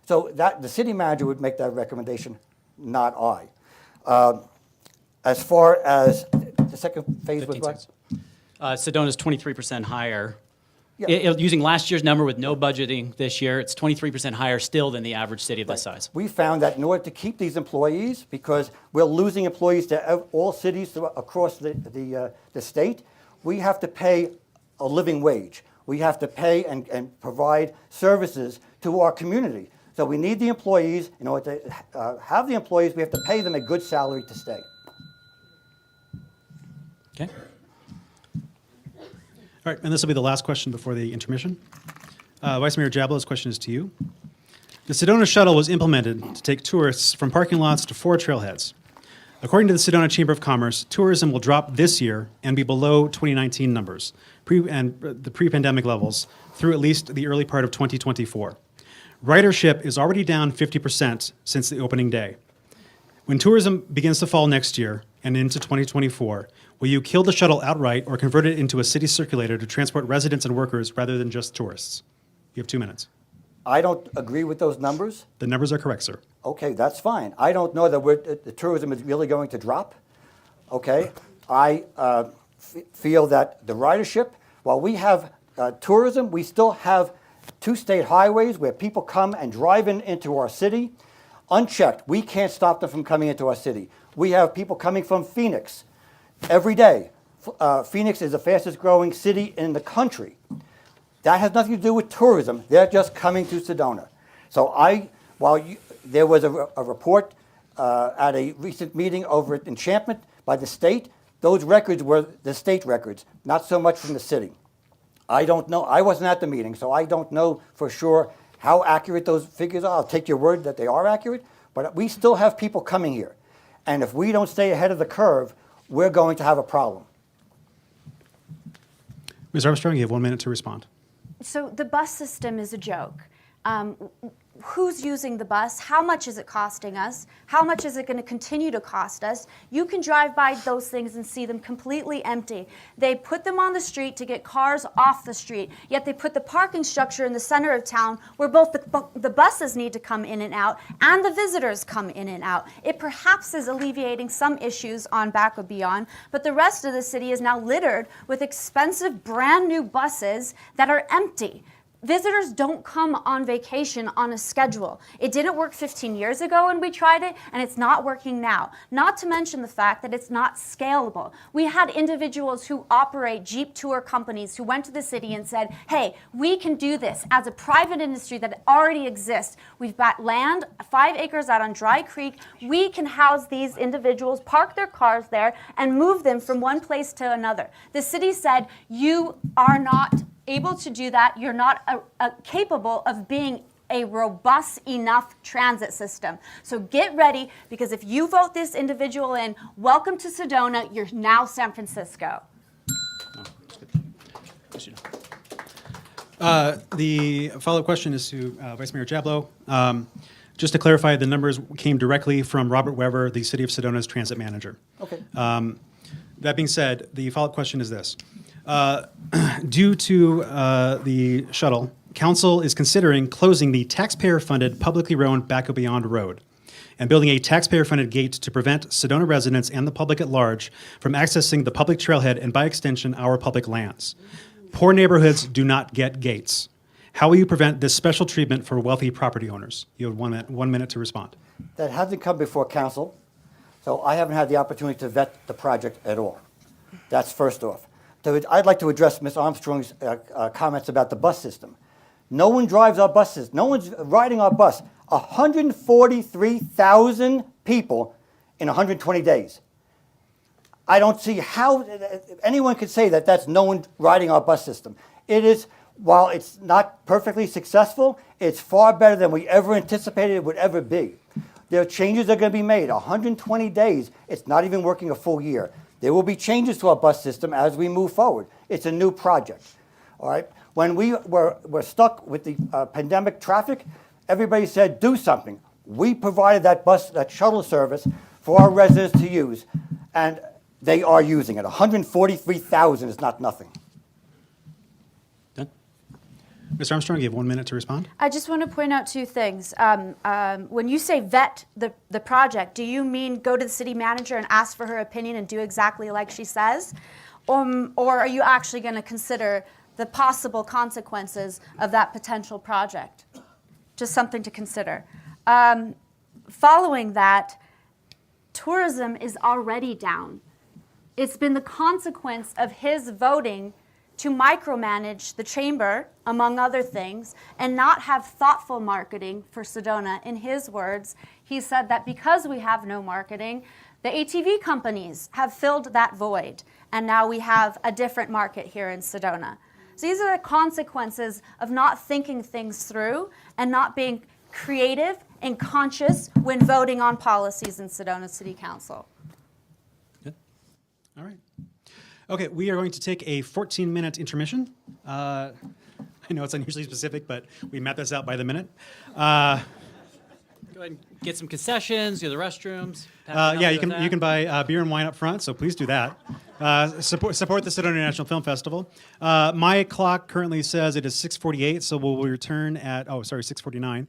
So the city manager would make that recommendation, not I. As far as the second phase was 15 what? seconds. Sedona's 23% higher. Yeah. Using last year's number with no budgeting this year, it's 23% higher still than the average city of this size. We found that in order to keep these employees, because we're losing employees to all cities across the state, we have to pay a living wage. We have to pay and provide services to our community. So we need the employees. In order to have the employees, we have to pay them a good salary to stay. Okay. All right, and this will be the last question before the intermission. Vice Mayor Jablow's question is to you. The Sedona shuttle was implemented to take tourists from parking lots to 4 trailheads. According to the Sedona Chamber of Commerce, tourism will drop this year and be below 2019 numbers and the pre-pandemic levels through at least the early part of 2024. Ridership is already down 50% since the opening day. When tourism begins to fall next year and into 2024, will you kill the shuttle outright or convert it into a city circulator to transport residents and workers rather than just tourists? You have 2 minutes. I don't agree with those numbers. The numbers are correct, sir. Okay, that's fine. I don't know that the tourism is really going to drop. Okay, I feel that the ridership, while we have tourism, we still have 2 state highways where people come and drive into our city unchecked. We can't stop them from coming into our city. We have people coming from Phoenix every day. Phoenix is the fastest growing city in the country. That has nothing to do with tourism. They're just coming to Sedona. So there was a report at a recent meeting over at Enchantment by the state. Those records were the state records, not so much from the city. I don't know. I wasn't at the meeting, so I don't know for sure how accurate those figures are. I'll take your word that they are accurate, but we still have people coming here. And if we don't stay ahead of the curve, we're going to have a problem. Ms. Armstrong, you have 1 minute to respond. So the bus system is a joke. Who's using the bus? How much is it costing us? How much is it going to continue to cost us? You can drive by those things and see them completely empty. They put them on the street to get cars off the street, yet they put the parking structure in the center of town where both the buses need to come in and out and the visitors come in and out. It perhaps is alleviating some issues on Back of Beyond, but the rest of the city is now littered with expensive brand new buses that are empty. Visitors don't come on vacation on a schedule. It didn't work 15 years ago when we tried it, and it's not working now. Not to mention the fact that it's not scalable. We had individuals who operate Jeep tour companies who went to the city and said, hey, we can do this as a private industry that already exists. We've got land, 5 acres out on Dry Creek. We can house these individuals, park their cars there, and move them from one place to another. The city said, you are not able to do that. You're not capable of being a robust enough transit system. So get ready, because if you vote this individual in, welcome to Sedona, you're now San Francisco. The follow-up question is to Vice Mayor Jablow. Just to clarify, the numbers came directly from Robert Weber, the City of Sedona's transit manager. Okay. That being said, the follow-up question is this. Due to the shuttle, Council is considering closing the taxpayer-funded, publicly owned Back of Beyond Road and building a taxpayer-funded gate to prevent Sedona residents and the public at large from accessing the public trailhead and, by extension, our public lands. Poor neighborhoods do not get gates. How will you prevent this special treatment for wealthy property owners? You have 1 minute to respond. That hasn't come before council, so I haven't had the opportunity to vet the project at all. That's first off. So I'd like to address Ms. Armstrong's comments about the bus system. No one drives our buses. No one's riding our bus. 143,000 people in 120 days. I don't see how anyone could say that that's no one riding our bus system. It is, while it's not perfectly successful, it's far better than we ever anticipated it would ever be. There are changes that are going to be made. 120 days, it's not even working a full year. There will be changes to our bus system as we move forward. It's a new project, all right? When we were stuck with the pandemic traffic, everybody said, do something. We provided that shuttle service for our residents to use, and they are using it. 143,000 is not nothing. Done? Ms. Armstrong, you have 1 minute to respond. I just want to point out 2 things. When you say vet the project, do you mean go to the city manager and ask for her opinion and do exactly like she says? Or are you actually going to consider the possible consequences of that potential project? Just something to consider. Following that, tourism is already down. It's been the consequence of his voting to micromanage the chamber, among other things, and not have thoughtful marketing for Sedona. In his words, he said that because we have no marketing, the ATV companies have filled that void, and now we have a different market here in Sedona. So these are the consequences of not thinking things through and not being creative, and conscious when voting on policies in Sedona City Council. Good. All right. Okay, we are going to take a 14-minute intermission. I know it's unusually specific, but we map this out by the minute. Go ahead and get some concessions, go to the restrooms. Yeah, you can buy beer and wine up front, so please do that. Support the Sedona International Film Festival. My clock currently says it is 6:48, so we'll return at 6:49.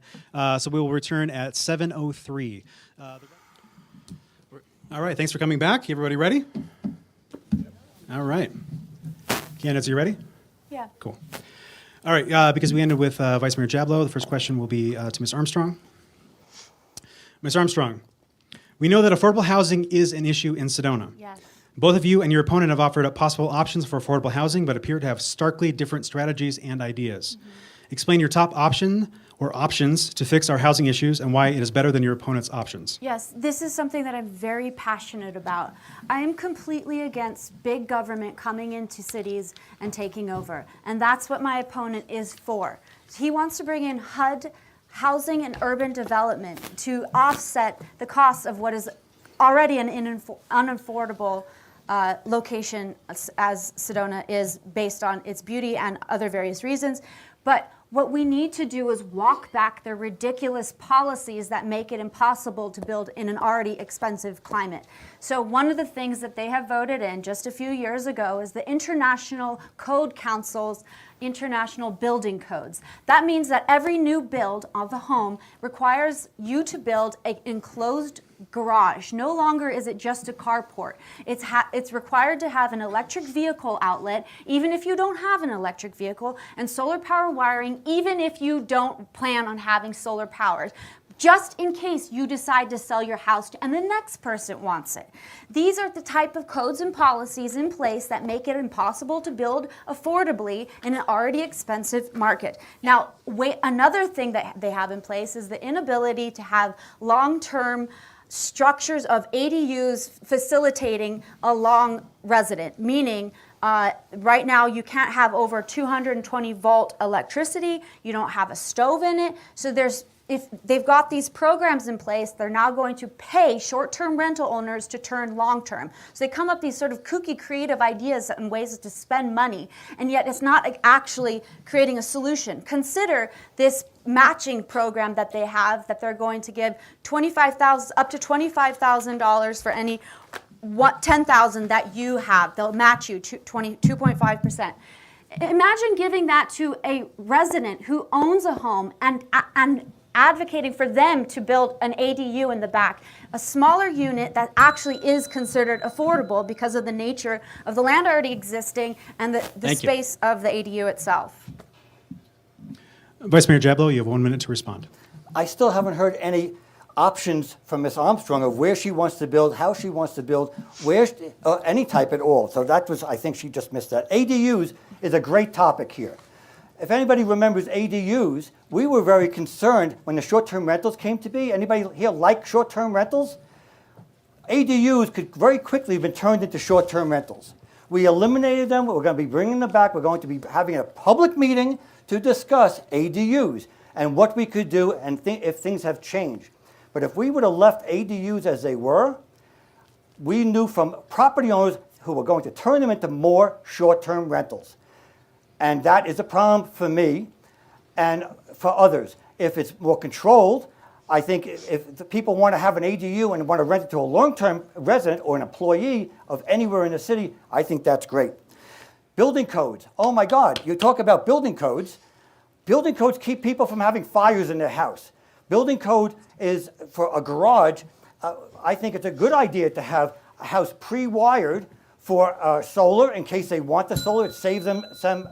So we will return at 7:03. All right, thanks for coming back. Everybody ready? All right. Candidates, you ready? Yeah. Cool. All right, because we ended with Vice Mayor Jablow, the first question will be to Ms. Armstrong. Ms. Armstrong, we know that affordable housing is an issue in Sedona. Yes. Both of you and your opponent have offered up possible options for affordable housing, but appear to have starkly different strategies and ideas. Explain your top option or options to fix our housing issues and why it is better than your opponent's options. Yes, this is something that I'm very passionate about. I am completely against big government coming into cities and taking over, and that's what my opponent is for. He wants to bring in HUD, housing and urban development, to offset the costs of what is already an unaffordable location as Sedona is, based on its beauty and other various reasons. But what we need to do is walk back the ridiculous policies that make it impossible to build in an already expensive climate. So one of the things that they have voted in just a few years ago is the International Code Council's international building codes. That means that every new build of a home requires you to build an enclosed garage. No longer is it just a carport. It's required to have an electric vehicle outlet, even if you don't have an electric vehicle, and solar power wiring, even if you don't plan on having solar power, just in case you decide to sell your house and the next person wants it. These are the type of codes and policies in place that make it impossible to build affordably in an already expensive market. Now, another thing that they have in place is the inability to have long-term structures of ADUs facilitating a long resident, meaning right now you can't have over 220 volt electricity, you don't have a stove in it, so if they've got these programs in place, they're now going to pay short-term rental owners to turn long-term. So they come up with these sort of kooky creative ideas and ways to spend money, and yet it's not actually creating a solution. Consider this matching program that they have, that they're going to give up to $25,000 for any 10,000 that you have. They'll match you 2.5%. Imagine giving that to a resident who owns a home and advocating for them to build an ADU in the back, a smaller unit that actually is considered affordable because of the nature of the land already existing and the space of the ADU itself. Vice Mayor Jablow, you have 1 minute to respond. I still haven't heard any options from Ms. Armstrong of where she wants to build, how she wants to build, any type at all. So I think she just missed that. ADUs is a great topic here. If anybody remembers ADUs, we were very concerned when the short-term rentals came to be. Anybody here like short-term rentals? ADUs could very quickly have been turned into short-term rentals. We eliminated them. We're going to be bringing them back. We're going to be having a public meeting to discuss ADUs and what we could do and if things have changed. But if we would have left ADUs as they were, we knew from property owners who were going to turn them into more short-term rentals. And that is a problem for me and for others. If it's more controlled, I think if the people want to have an ADU and want to rent it to a long-term resident or an employee of anywhere in the city, I think that's great. Building codes. Oh my God, you talk about building codes. Building codes keep people from having fires in their house. Building code is for a garage. I think it's a good idea to have a house pre-wired for solar in case they want the solar. It saves them some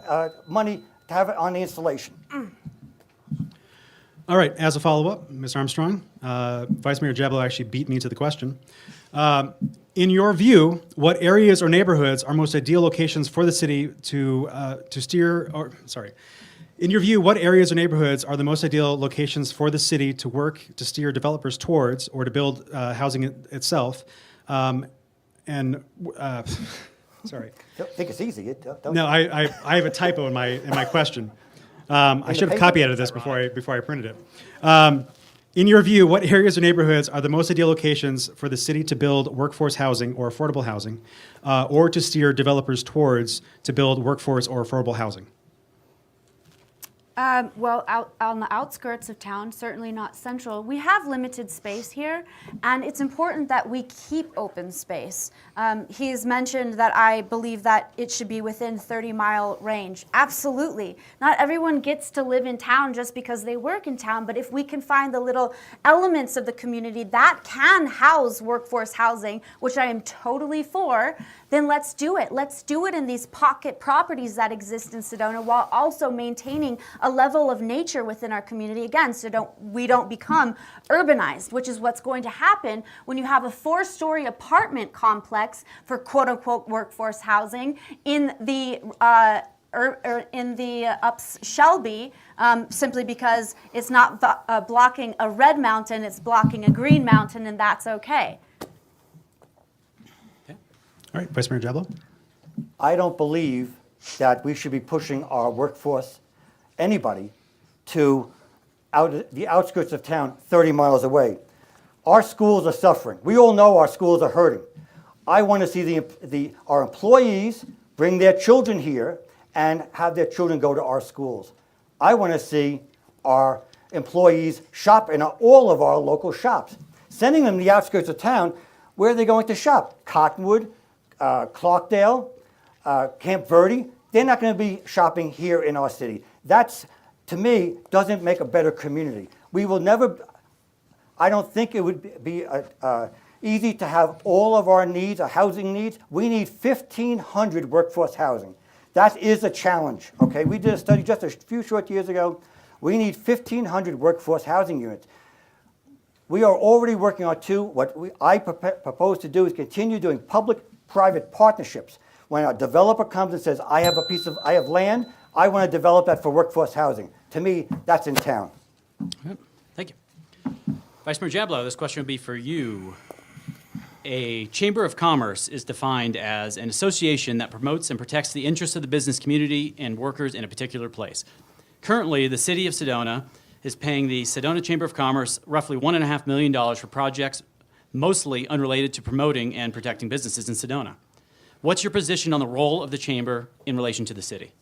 money to have it on the installation. All right, as a follow-up, Ms. Armstrong, Vice Mayor Jablow actually beat me to the question. In your view, what areas or neighborhoods are most ideal locations for the city in your view, what areas or neighborhoods are the most ideal locations for the city to work to steer developers towards or to build housing itself? Sorry. Don't think it's easy. No, I have a typo in my question. I should have paper? copy edited this before I printed it. In your view, what areas or neighborhoods are the most ideal locations for the city to build workforce housing or affordable housing, or to steer developers towards to build workforce or affordable housing? Well, out on the outskirts of town, certainly not central. We have limited space here, and it's important that we keep open space. He's mentioned that I believe that it should be within 30-mile range. Absolutely. Not everyone gets to live in town just because they work in town, but if we can find the little elements of the community that can house workforce housing, which I am totally for, then let's do it. Let's do it in these pocket properties that exist in Sedona while also maintaining a level of nature within our community, again, so we don't become urbanized, which is what's going to happen when you have a 4-story apartment complex for quote-unquote workforce housing in the Ups Shelby, simply because it's not blocking a red mountain, it's blocking a green mountain, and that's okay. All right, Vice Mayor Jablow. I don't believe that we should be pushing our workforce, anybody, to the outskirts of town 30 miles away. Our schools are suffering. We all know our schools are hurting. I want to see our employees bring their children here and have their children go to our schools. I want to see our employees shop in all of our local shops. Sending them to the outskirts of town, where are they going to shop? Cottonwood, Clarkdale, Camp Verde. They're not going to be shopping here in our city. That's, to me, doesn't make a better community. We will never, I don't think it would be easy to have all of our needs, our housing needs. We need 1,500 workforce housing. That is a challenge, okay? We did a study just a few short years ago. We need 1,500 workforce housing units. We are already working on 2. What I propose to do is continue doing public-private partnerships. When a developer comes and says, I have land, I want to develop that for workforce housing. To me, that's in town. Thank you. Vice Mayor Jablow, this question would be for you. A chamber of commerce is defined as an association that promotes and protects the interests of the business community and workers in a particular place. Currently, the city of Sedona is paying the Sedona Chamber of Commerce roughly $1.5 million for projects mostly unrelated to promoting and protecting businesses in Sedona. What's your position on the role of the chamber in relation to the city?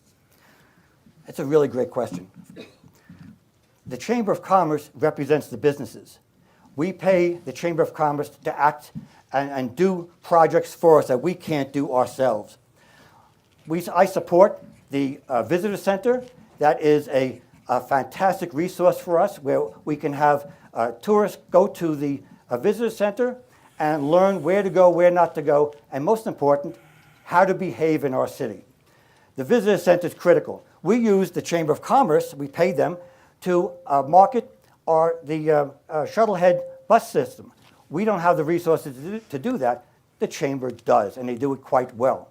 That's a really great question. The Chamber of Commerce represents the businesses. We pay the Chamber of Commerce to act and do projects for us that we can't do ourselves. I support the visitor center. That is a fantastic resource for us where we can have tourists go to the visitor center and learn where to go, where not to go, and most important, how to behave in our city. The visitor center is critical. We use the Chamber of Commerce, we pay them to market the shuttlehead bus system. We don't have the resources to do that. The Chamber does, and they do it quite well.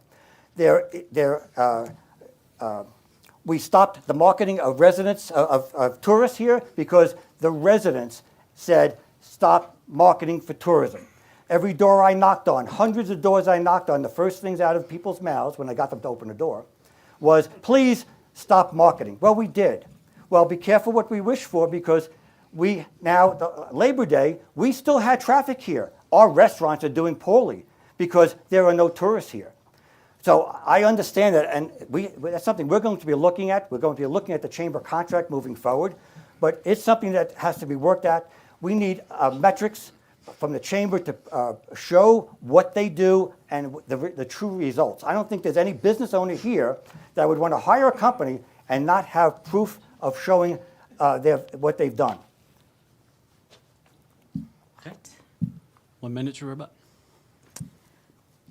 We stopped the marketing of residents, of tourists here because the residents said, stop marketing for tourism. Every door I knocked on, hundreds of doors I knocked on, the first things out of people's mouths when I got them to open the door was, please stop marketing. Well, we did. Well, be careful what we wish for because Labor Day, we still had traffic here. Our restaurants are doing poorly because there are no tourists here. So I understand that, and that's something we're going to be looking at. We're going to be looking at the chamber contract moving forward, but it's something that has to be worked at. We need metrics from the chamber to show what they do and the true results. I don't think there's any business owner here that would want to hire a company and not have proof of showing what they've done. Okay. 1 minute to rebut.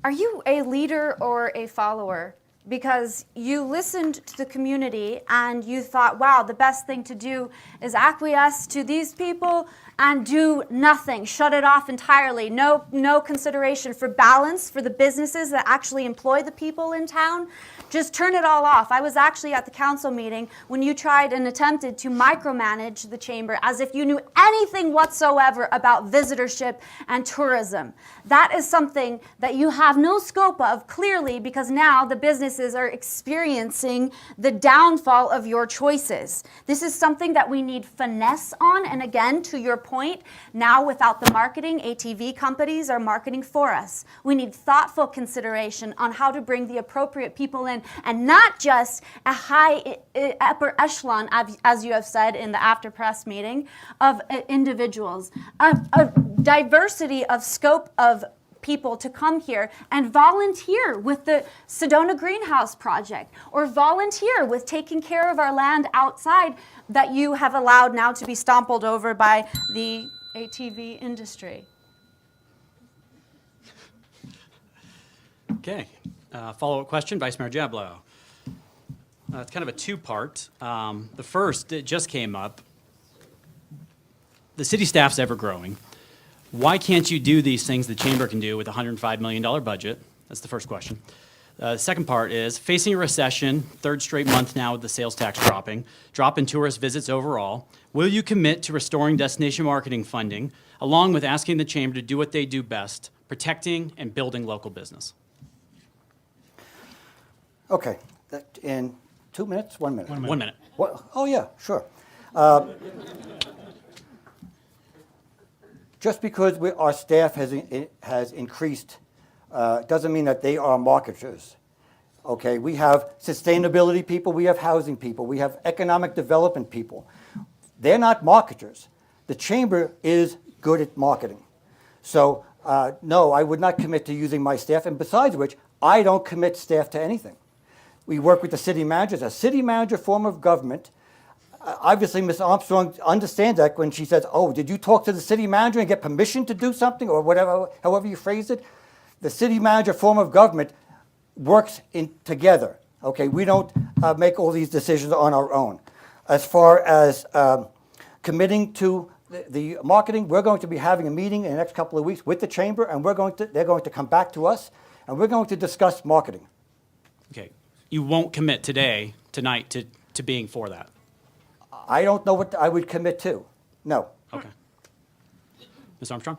Are you a leader or a follower? Because you listened to the community and you thought, wow, the best thing to do is acquiesce to these people and do nothing, shut it off entirely, no consideration for balance for the businesses that actually employ the people in town. Just turn it all off. I was actually at the council meeting when you tried and attempted to micromanage the chamber as if you knew anything whatsoever about visitorship and tourism. That is something that you have no scope of, clearly, because now the business businesses are experiencing the downfall of your choices. This is something that we need finesse on. And again, to your point, now without the marketing, ATV companies are marketing for us. We need thoughtful consideration on how to bring the appropriate people in, and not just a high upper echelon, as you have said in the after press meeting, of individuals. A diversity of scope of people to come here and volunteer with the Sedona Greenhouse Project, or volunteer with taking care of our land outside that you have allowed now to be stompled over by the ATV industry. Okay. Follow-up question, Vice Mayor Jablow. It's kind of a two-part. The first, it just came up. The city staff's ever growing. Why can't you do these things the chamber can do with a $105 million budget? That's the first question. The second part is, facing a recession, third straight month now with the sales tax dropping, drop in tourist visits overall, will you commit to restoring destination marketing funding, along with asking the chamber to do what they do best, protecting and building local business? Okay, in 2 minutes, 1 minute? 1 minute. What? Oh, yeah, sure. Just because our staff has increased doesn't mean that they are marketers. Okay, we have sustainability people, we have housing people, we have economic development people. They're not marketers. The chamber is good at marketing. So no, I would not commit to using my staff, and besides which, I don't commit staff to anything. We work with the city managers. A city manager form of government. Obviously, Ms. Armstrong understands that when she says, oh, did you talk to the city manager and get permission to do something, or whatever, however you phrase it? The city manager form of government works together. Okay, we don't make all these decisions on our own. As far as committing to the marketing, we're going to be having a meeting in the next couple of weeks with the chamber, and they're going to come back to us, and we're going to discuss marketing. Okay. You won't commit tonight, to being for that? I don't know what I would commit to. No. Okay. Ms. Armstrong?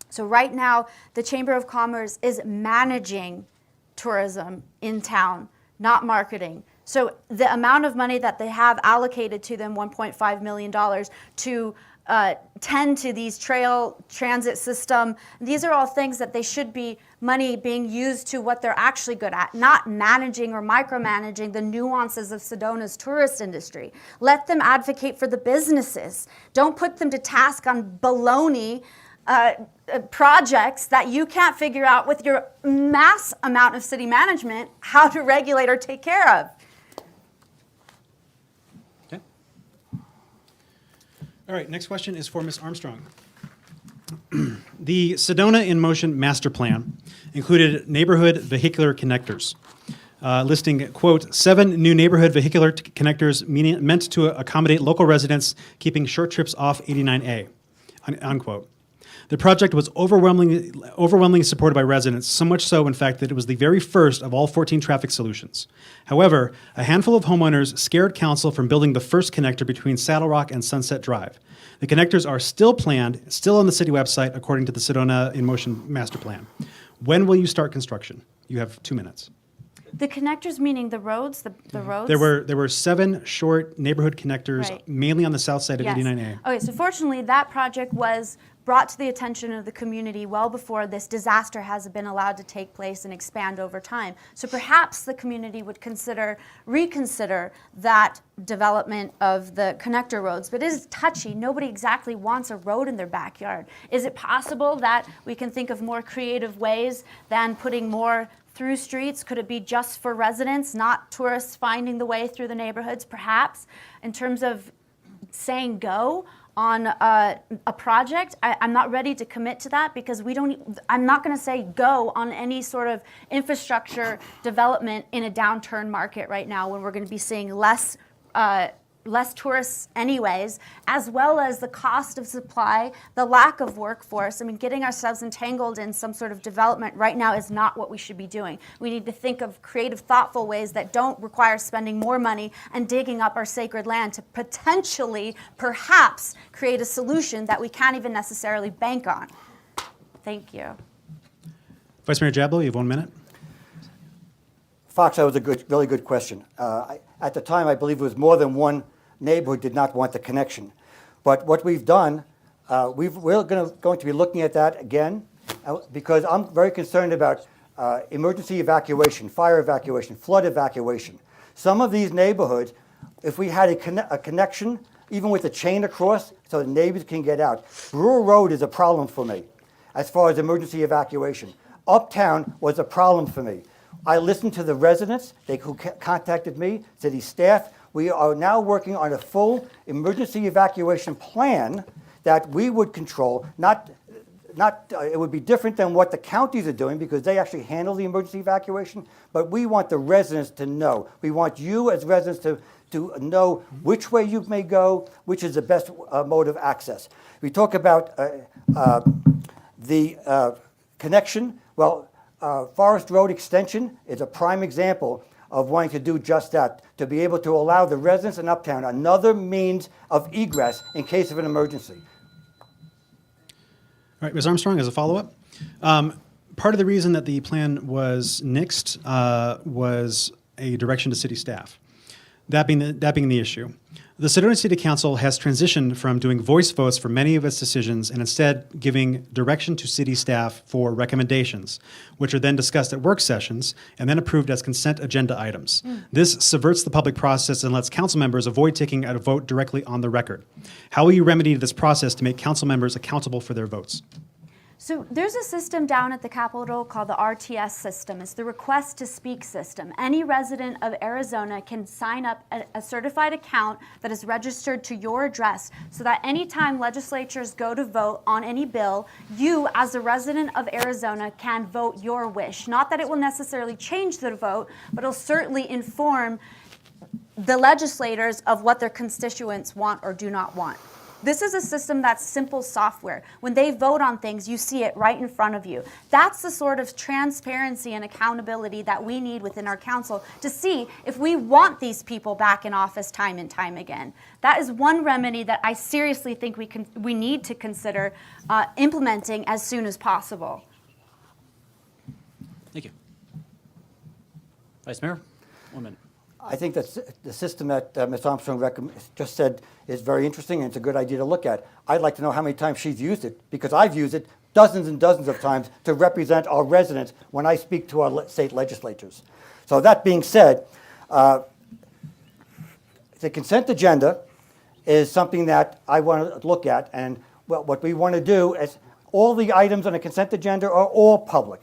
So right now, the Chamber of Commerce is managing tourism in town, not marketing. So the amount of money that they have allocated to them, $1.5 million, to tend to these trail transit system, these are all things that they should be money being used to what they're actually good at, not managing or micromanaging the nuances of Sedona's tourist industry. Let them advocate for the businesses. Don't put them to task on baloney projects that you can't figure out with your mass amount of city management how to regulate or take care of. Okay. All right, next question is for Ms. Armstrong. The Sedona in Motion Master Plan included neighborhood vehicular connectors, listing, quote, 7 new neighborhood vehicular connectors meant to accommodate local residents keeping short trips off 89A, unquote. The project was overwhelmingly supported by residents, so much so, in fact, that it was the very first of all 14 traffic solutions. However, a handful of homeowners scared council from building the first connector between Saddle Rock and Sunset Drive. The connectors are still planned, still on the city website, according to the Sedona in Motion Master Plan. When will you start construction? You have 2 minutes. The connectors meaning the roads, the roads? There were 7 short neighborhood connectors, Right. mainly on the south side of Yes. 89A. Okay, so fortunately, that project was brought to the attention of the community well before this disaster has been allowed to take place and expand over time. So perhaps the community would reconsider that development of the connector roads. But it is touchy. Nobody exactly wants a road in their backyard. Is it possible that we can think of more creative ways than putting more through streets? Could it be just for residents, not tourists finding the way through the neighborhoods, perhaps? In terms of saying go on a project, I'm not ready to commit to that because I'm not going to say go on any sort of infrastructure development in a downturn market right now when we're going to be seeing less tourists anyways, as well as the cost of supply, the lack of workforce. I mean, getting ourselves entangled in some sort of development right now is not what we should be doing. We need to think of creative, thoughtful ways that don't require spending more money and digging up our sacred land to potentially, perhaps, create a solution that we can't even necessarily bank on. Thank you. Vice Mayor Jablow, you have 1 minute. Fox, that was a really good question. At the time, I believe it was more than one neighborhood did not want the connection. But what we've done, we're going to be looking at that again because I'm very concerned about emergency evacuation, fire evacuation, flood evacuation. Some of these neighborhoods, if we had a connection, even with a chain across, so the neighbors can get out. Brewer Road is a problem for me as far as emergency evacuation. Uptown was a problem for me. I listened to the residents who contacted me, city staff. We are now working on a full emergency evacuation plan that we would control. It would be different than what the counties are doing because they actually handle the emergency evacuation, but we want the residents to know. We want you as residents to know which way you may go, which is the best mode of access. We talk about the connection. Well, Forest Road Extension is a prime example of wanting to do just that, to be able to allow the residents in Uptown another means of egress in case of an emergency. All right, Ms. Armstrong, as a follow-up, part of the reason that the plan was nixed was a direction to city staff. That being the issue. The Sedona City Council has transitioned from doing voice votes for many of its decisions and instead giving direction to city staff for recommendations, which are then discussed at work sessions and then approved as consent agenda items. This subverts the public process and lets council members avoid taking a vote directly on the record. How will you remedy this process to make council members accountable for their votes? So there's a system down at the Capitol called the RTS system. It's the request to speak system. Any resident of Arizona can sign up a certified account that is registered to your address so that anytime legislatures go to vote on any bill, you as a resident of Arizona can vote your wish. Not that it will necessarily change the vote, but it'll certainly inform the legislators of what their constituents want or do not want. This is a system that's simple software. When they vote on things, you see it right in front of you. That's the sort of transparency and accountability that we need within our council to see if we want these people back in office time and time again. That is one remedy that I seriously think we need to consider implementing as soon as possible. Thank you. Vice Mayor, 1 minute. I think that the system that Ms. Armstrong just said is very interesting and it's a good idea to look at. I'd like to know how many times she's used it because I've used it dozens and dozens of times to represent our residents when I speak to our state legislatures. So that being said, the consent agenda is something that I want to look at, and what we want to do is all the items on the consent agenda are all public,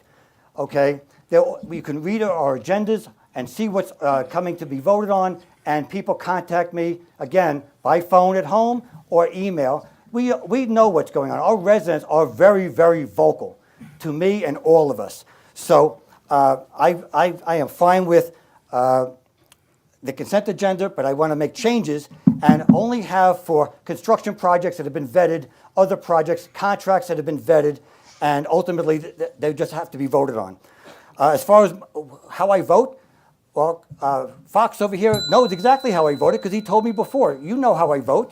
okay? You can read our agendas and see what's coming to be voted on, and people contact me, again, by phone at home or email. We know what's going on. Our residents are very, very vocal to me and all of us. So I am fine with the consent agenda, but I want to make changes and only have for construction projects that have been vetted, other projects, contracts that have been vetted, and ultimately they just have to be voted on. As far as how I vote, well, Fox over here knows exactly how I voted because he told me before. You know how I vote.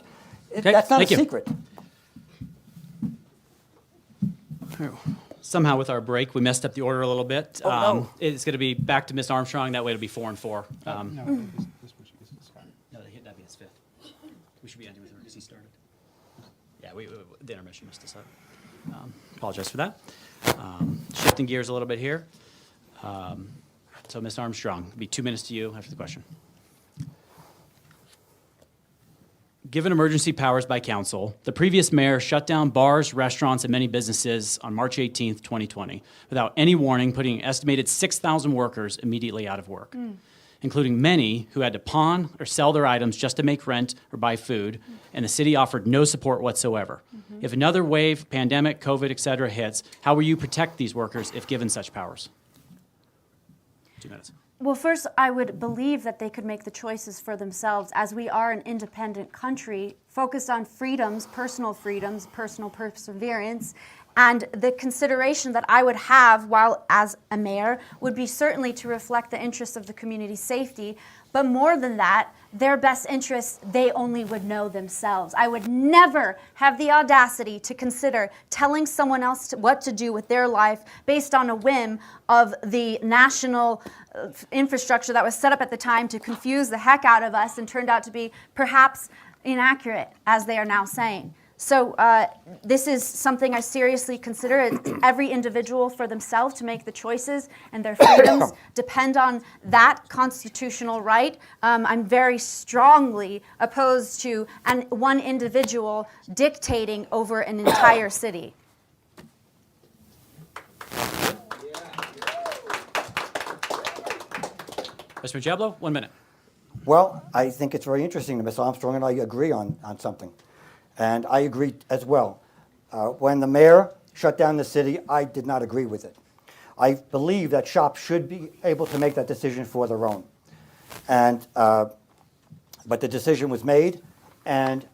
Okay, That's not thank a you. secret. Somehow with our break, we messed up the order a little bit. Oh, no. It's going to be back to Ms. Armstrong. That way it'll be 4 and 4. No, this one should be Scott. No, that'd be his 5th. We should be ending with her because he started. Yeah, the intermission messed us up. Apologize for that. Shifting gears a little bit here. So, Ms. Armstrong, it'll be 2 minutes to you after the question. Given emergency powers by council, the previous mayor shut down bars, restaurants, and many businesses on March 18th, 2020, without any warning, putting an estimated 6,000 workers immediately out of work, including many who had to pawn or sell their items just to make rent or buy food, and the city offered no support whatsoever. If another wave, pandemic, COVID, et cetera, hits, how will you protect these workers if given such powers? 2 minutes. Well, first, I would believe that they could make the choices for themselves, as we are an independent country focused on freedoms, personal perseverance, and the consideration that I would have while as a mayor would be certainly to reflect the interests of the community's safety, but more than that, their best interests they only would know themselves. I would never have the audacity to consider telling someone else what to do with their life based on a whim of the national infrastructure that was set up at the time to confuse the heck out of us and turned out to be perhaps inaccurate, as they are now saying. So this is something I seriously consider. It's every individual for themselves to make the choices, and their freedoms depend on that constitutional right. I'm very strongly opposed to one individual dictating over an entire city. Vice Mayor Diablo, 1 minute. Well, I think it's very interesting that Ms. Armstrong and I agree on something. And I agree as well. When the mayor shut down the city, I did not agree with it. I believe that shops should be able to make that decision for their own. And, but the decision was made, and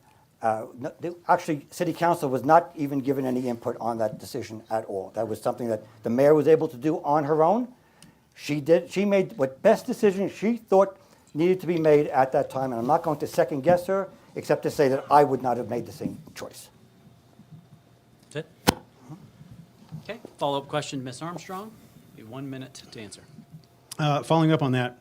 actually, City Council was not even given any input on that decision at all. That was something that the mayor was able to do on her own. She made what best decision she thought needed to be made at that time, and I'm not going to second guess her, except to say that I would not have made the same choice. That's it? Okay, follow-up question, Ms. Armstrong. You have 1 minute to answer. Following up on that,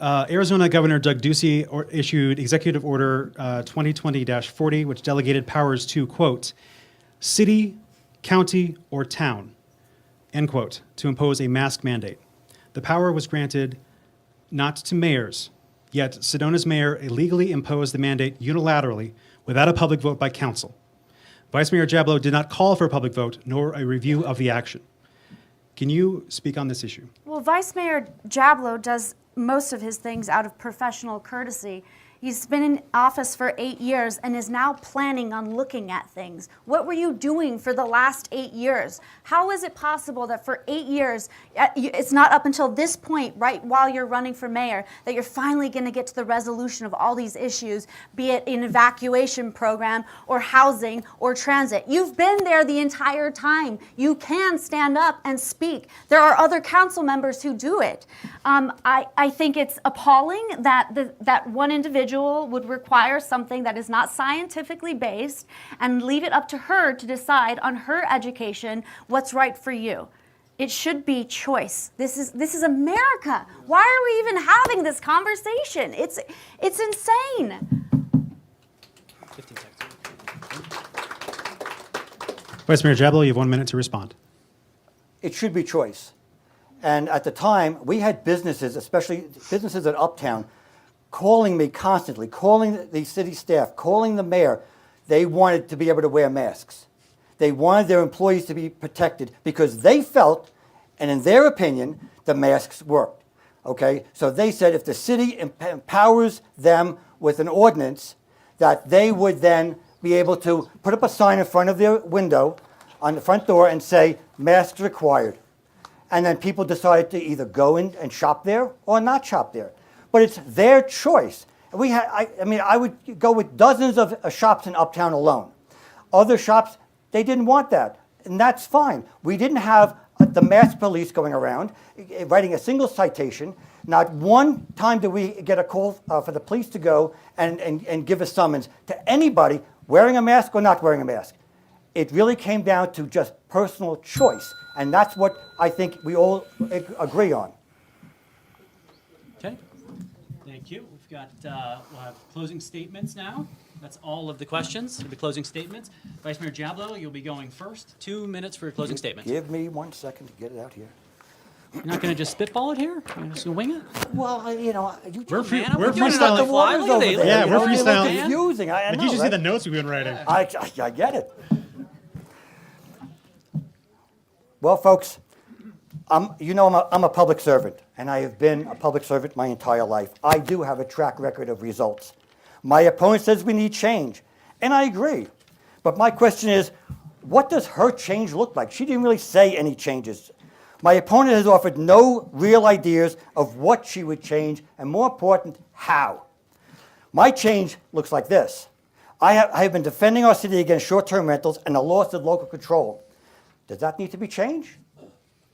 Arizona Governor Doug Ducey issued Executive Order 2020-40, which delegated powers to, quote, city, county, or town, end quote, to impose a mask mandate. The power was granted not to mayors, yet Sedona's mayor illegally imposed the mandate unilaterally without a public vote by council. Vice Mayor Diablo did not call for a public vote nor a review of the action. Can you speak on this issue? Well, Vice Mayor Diablo does most of his things out of professional courtesy. He's been in office for 8 years and is now planning on looking at things. What were you doing for the last 8 years? How is it possible that for 8 years, it's not up until this point, right while you're running for mayor, that you're finally going to get to the resolution of all these issues, be it an evacuation program or housing or transit? You've been there the entire time. You can stand up and speak. There are other council members who do it. I think it's appalling that one individual would require something that is not scientifically based and leave it up to her to decide on her education what's right for you. It should be choice. This is America. Why are we even having this conversation? It's insane. 15 seconds. Vice Mayor Diablo, you have 1 minute to respond. It should be choice. And at the time, we had businesses, especially businesses at Uptown, calling me constantly, calling the city staff, calling the mayor. They wanted to be able to wear masks. They wanted their employees to be protected because they felt, and in their opinion, the masks worked. Okay? So they said if the city empowers them with an ordinance, that they would then be able to put up a sign in front of their window on the front door and say, masks required. And then people decided to either go in and shop there or not shop there. But it's their choice. I would go with dozens of shops in Uptown alone. Other shops, they didn't want that, and that's fine. We didn't have the mask police going around, writing a single citation. Not one time did we get a call for the police to go and give a summons to anybody wearing a mask or not wearing a mask. It really came down to just personal choice, and that's what I think we all agree on. Okay. Thank you. We've got, we'll have closing statements now. That's all of the questions. It'll be closing statements. Vice Mayor Diablo, you'll be going first. 2 minutes for your closing statement. Give me 1 second to get it out here. You're not going to just spitball it here? You're just going to wing it? Well, you We're we're doing it on the freestyling. fly. Look at these. Yeah, we're It's freestyling. confusing. I Like know, you should see right? the notes we've been writing. I get it. Well, folks, I'm a public servant, and I have been a public servant my entire life. I do have a track record of results. My opponent says we need change, and I agree. But my question is, what does her change look like? She didn't really say any changes. My opponent has offered no real ideas of what she would change, and more important, how. My change looks like this. I have been defending our city against short-term rentals and the loss of local control. Does that need to be changed?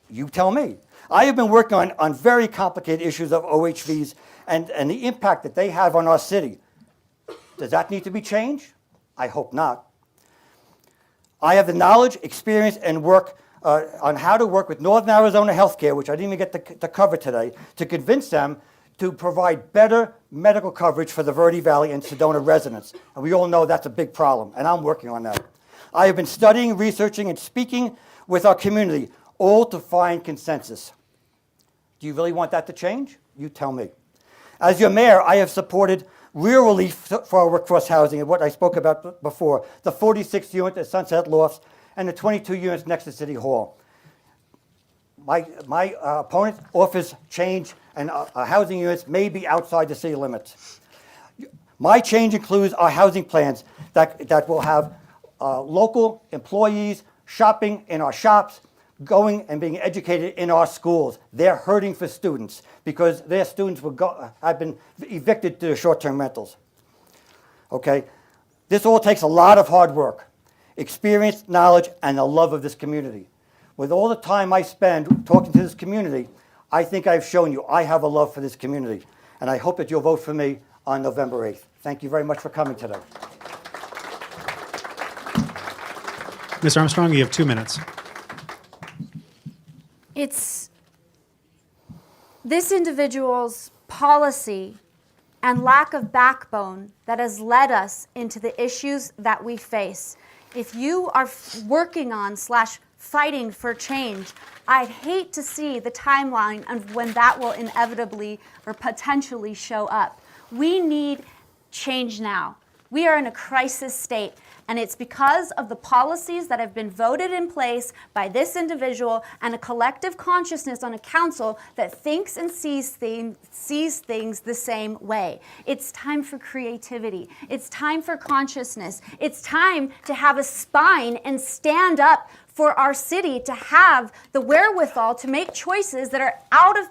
You tell me. I have been working on very complicated issues of OHVs and the impact that they have on our city. Does that need to be changed? I hope not. I have the knowledge, experience, and work on how to work with Northern Arizona Healthcare, which I didn't even get to cover today, to convince them to provide better medical coverage for the Verde Valley and Sedona residents. And we all know that's a big problem, and I'm working on that. I have been studying, researching, and speaking with our community, all to find consensus. Do you really want that to change? You tell me. As your mayor, I have supported real relief for our workforce housing and what I spoke about before, the 46 units at Sunset Lofts and the 22 units next to City Hall. My opponent offers change, and housing units may be outside the city limits. My change includes our housing plans that will have local employees shopping in our shops, going and being educated in our schools. They're hurting for students because their students have been evicted to short-term rentals. Okay? This all takes a lot of hard work, experience, knowledge, and the love of this community. With all the time I spend talking to this community, I think I've shown you I have a love for this community, and I hope that you'll vote for me on November 8th. Thank you very much for coming today. Ms. Armstrong, you have 2 minutes. It's this individual's policy and lack of backbone that has led us into the issues that we face. If you are working on / fighting for change, I'd hate to see the timeline of when that will inevitably or potentially show up. We need change now. We are in a crisis state, and it's because of the policies that have been voted in place by this individual and a collective consciousness on a council that thinks and sees things the same way. It's time for creativity. It's time for consciousness. It's time to have a spine and stand up for our city, to have the wherewithal to make choices that are out of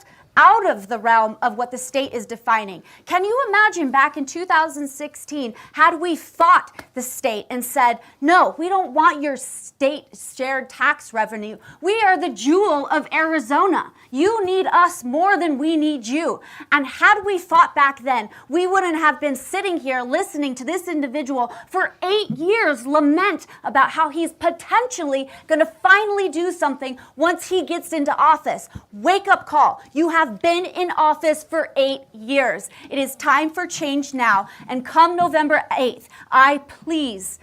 the realm of what the state is defining. Can you imagine back in 2016, had we fought the state and said, no, we don't want your state shared tax revenue. We are the jewel of Arizona. You need us more than we need you. And had we fought back then, we wouldn't have been sitting here listening to this individual for 8 years lament about how he's potentially going to finally do something once he gets into office. Wake up call. You have been in office for 8 years. It is time for change now. And come November 8th, I please,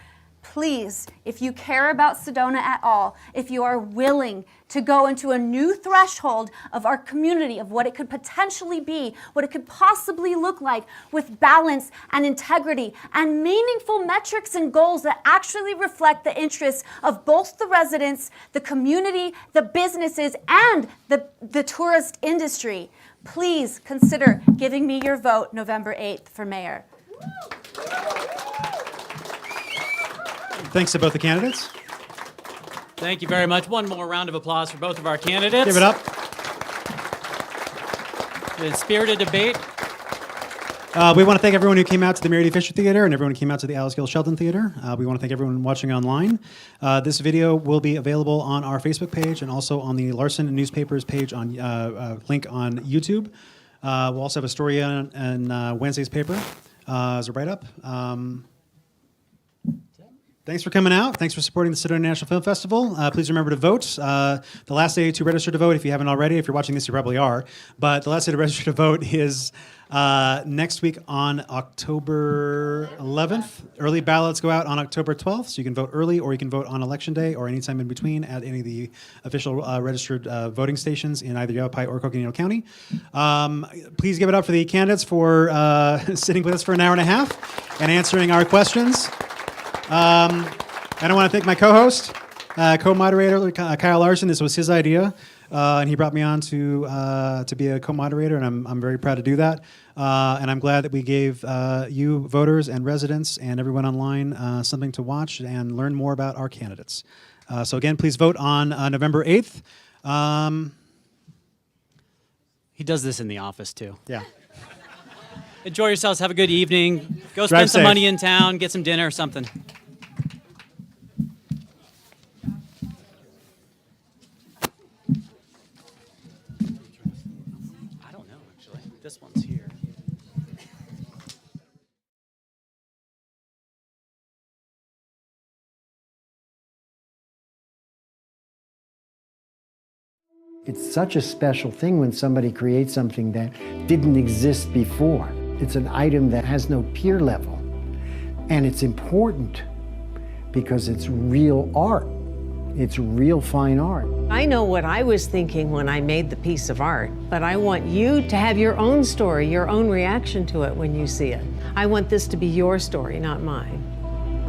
if you care about Sedona at all, if you are willing to go into a new threshold of our community, of what it could potentially be, what it could possibly look like with balance and integrity and meaningful metrics and goals that actually reflect the interests of both the residents, the community, the businesses, and the tourist industry, please consider giving me your vote November 8th for mayor. Thanks to both the candidates. Thank you very much. One more round of applause for both of our candidates. Give it up. The spirited debate. We want to thank everyone who came out to the Mary D. Fisher Theater and everyone who came out to the Alice Gill Sheldon Theater. We want to thank everyone watching online. This video will be available on our Facebook page and also on the Larson Newspapers page on link on YouTube. We'll also have a story on Wednesday's paper as a write-up. Thanks for coming out. Thanks for supporting the Sedona National Film Festival. Please remember to vote. The last day to register to vote, if you haven't already, if you're watching this, you probably are. But the last day to register to vote is next week on October 11th. Early ballots go out on October 12th, so you can vote early or you can vote on Election Day or anytime in between at any of the official registered voting stations in either Yavapai or Coconino County. Please give it up for the candidates for sitting with us for an hour and a half and answering our questions. And I want to thank my co-host, co-moderator, Kyle Larson. This was his idea, and he brought me on to be a co-moderator, and I'm very proud to do that. And I'm glad that we gave you, voters and residents, and everyone online something to watch and learn more about our candidates. So again, please vote on November 8th. He does this in the office, too. Yeah. Enjoy yourselves. Have a good evening. Go Drive spend some safe. money in town. Get some dinner or something. I don't know, actually. This one's here. It's such a special thing when somebody creates something that didn't exist before. It's an item that has no peer level. And it's important because it's real art. It's real fine art. I know what I was thinking when I made the piece of art, but I want you to have your own story, your own reaction to it when you see it. I want this to be your story, not mine.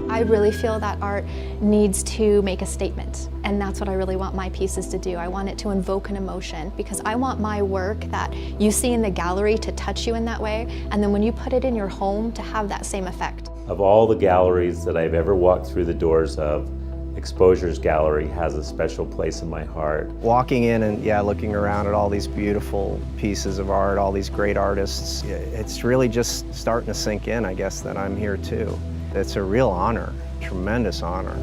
I really feel that art needs to make a statement, and that's what I really want my pieces to do. I want it to invoke an emotion, because I want my work that you see in the gallery to touch you in that way, and then when you put it in your home to have that same effect. Of all the galleries that I've ever walked through the doors of, Exposure's gallery has a special place in my heart. Walking in and looking around at all these beautiful pieces of art, all these great artists, it's really just starting to sink in, I guess, that I'm here too. It's a real honor, tremendous honor.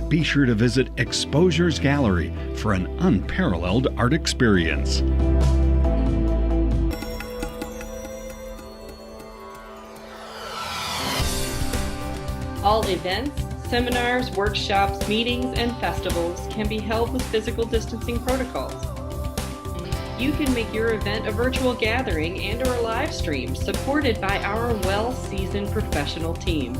Be sure to visit Exposure's gallery for an unparalleled art experience. All events, seminars, workshops, meetings, and festivals can be held with physical distancing protocols. You can make your event a virtual gathering and/or a live stream supported by our well-seasoned professional team.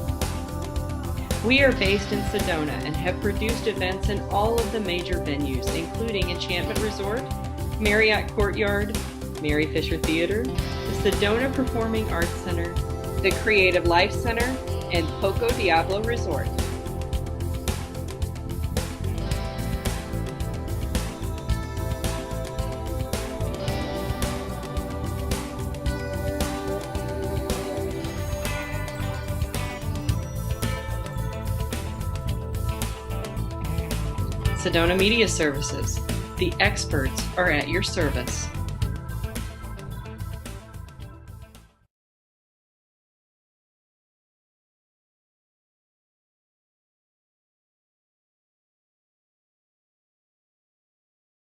We are based in Sedona and have produced events in all of the major venues, including Enchantment Resort, Marriott Courtyard, Mary Fisher Theater, the Sedona Performing Arts Center, the Creative Life Center, and Poco Diablo Resort. Sedona Media Services. The experts are at your service.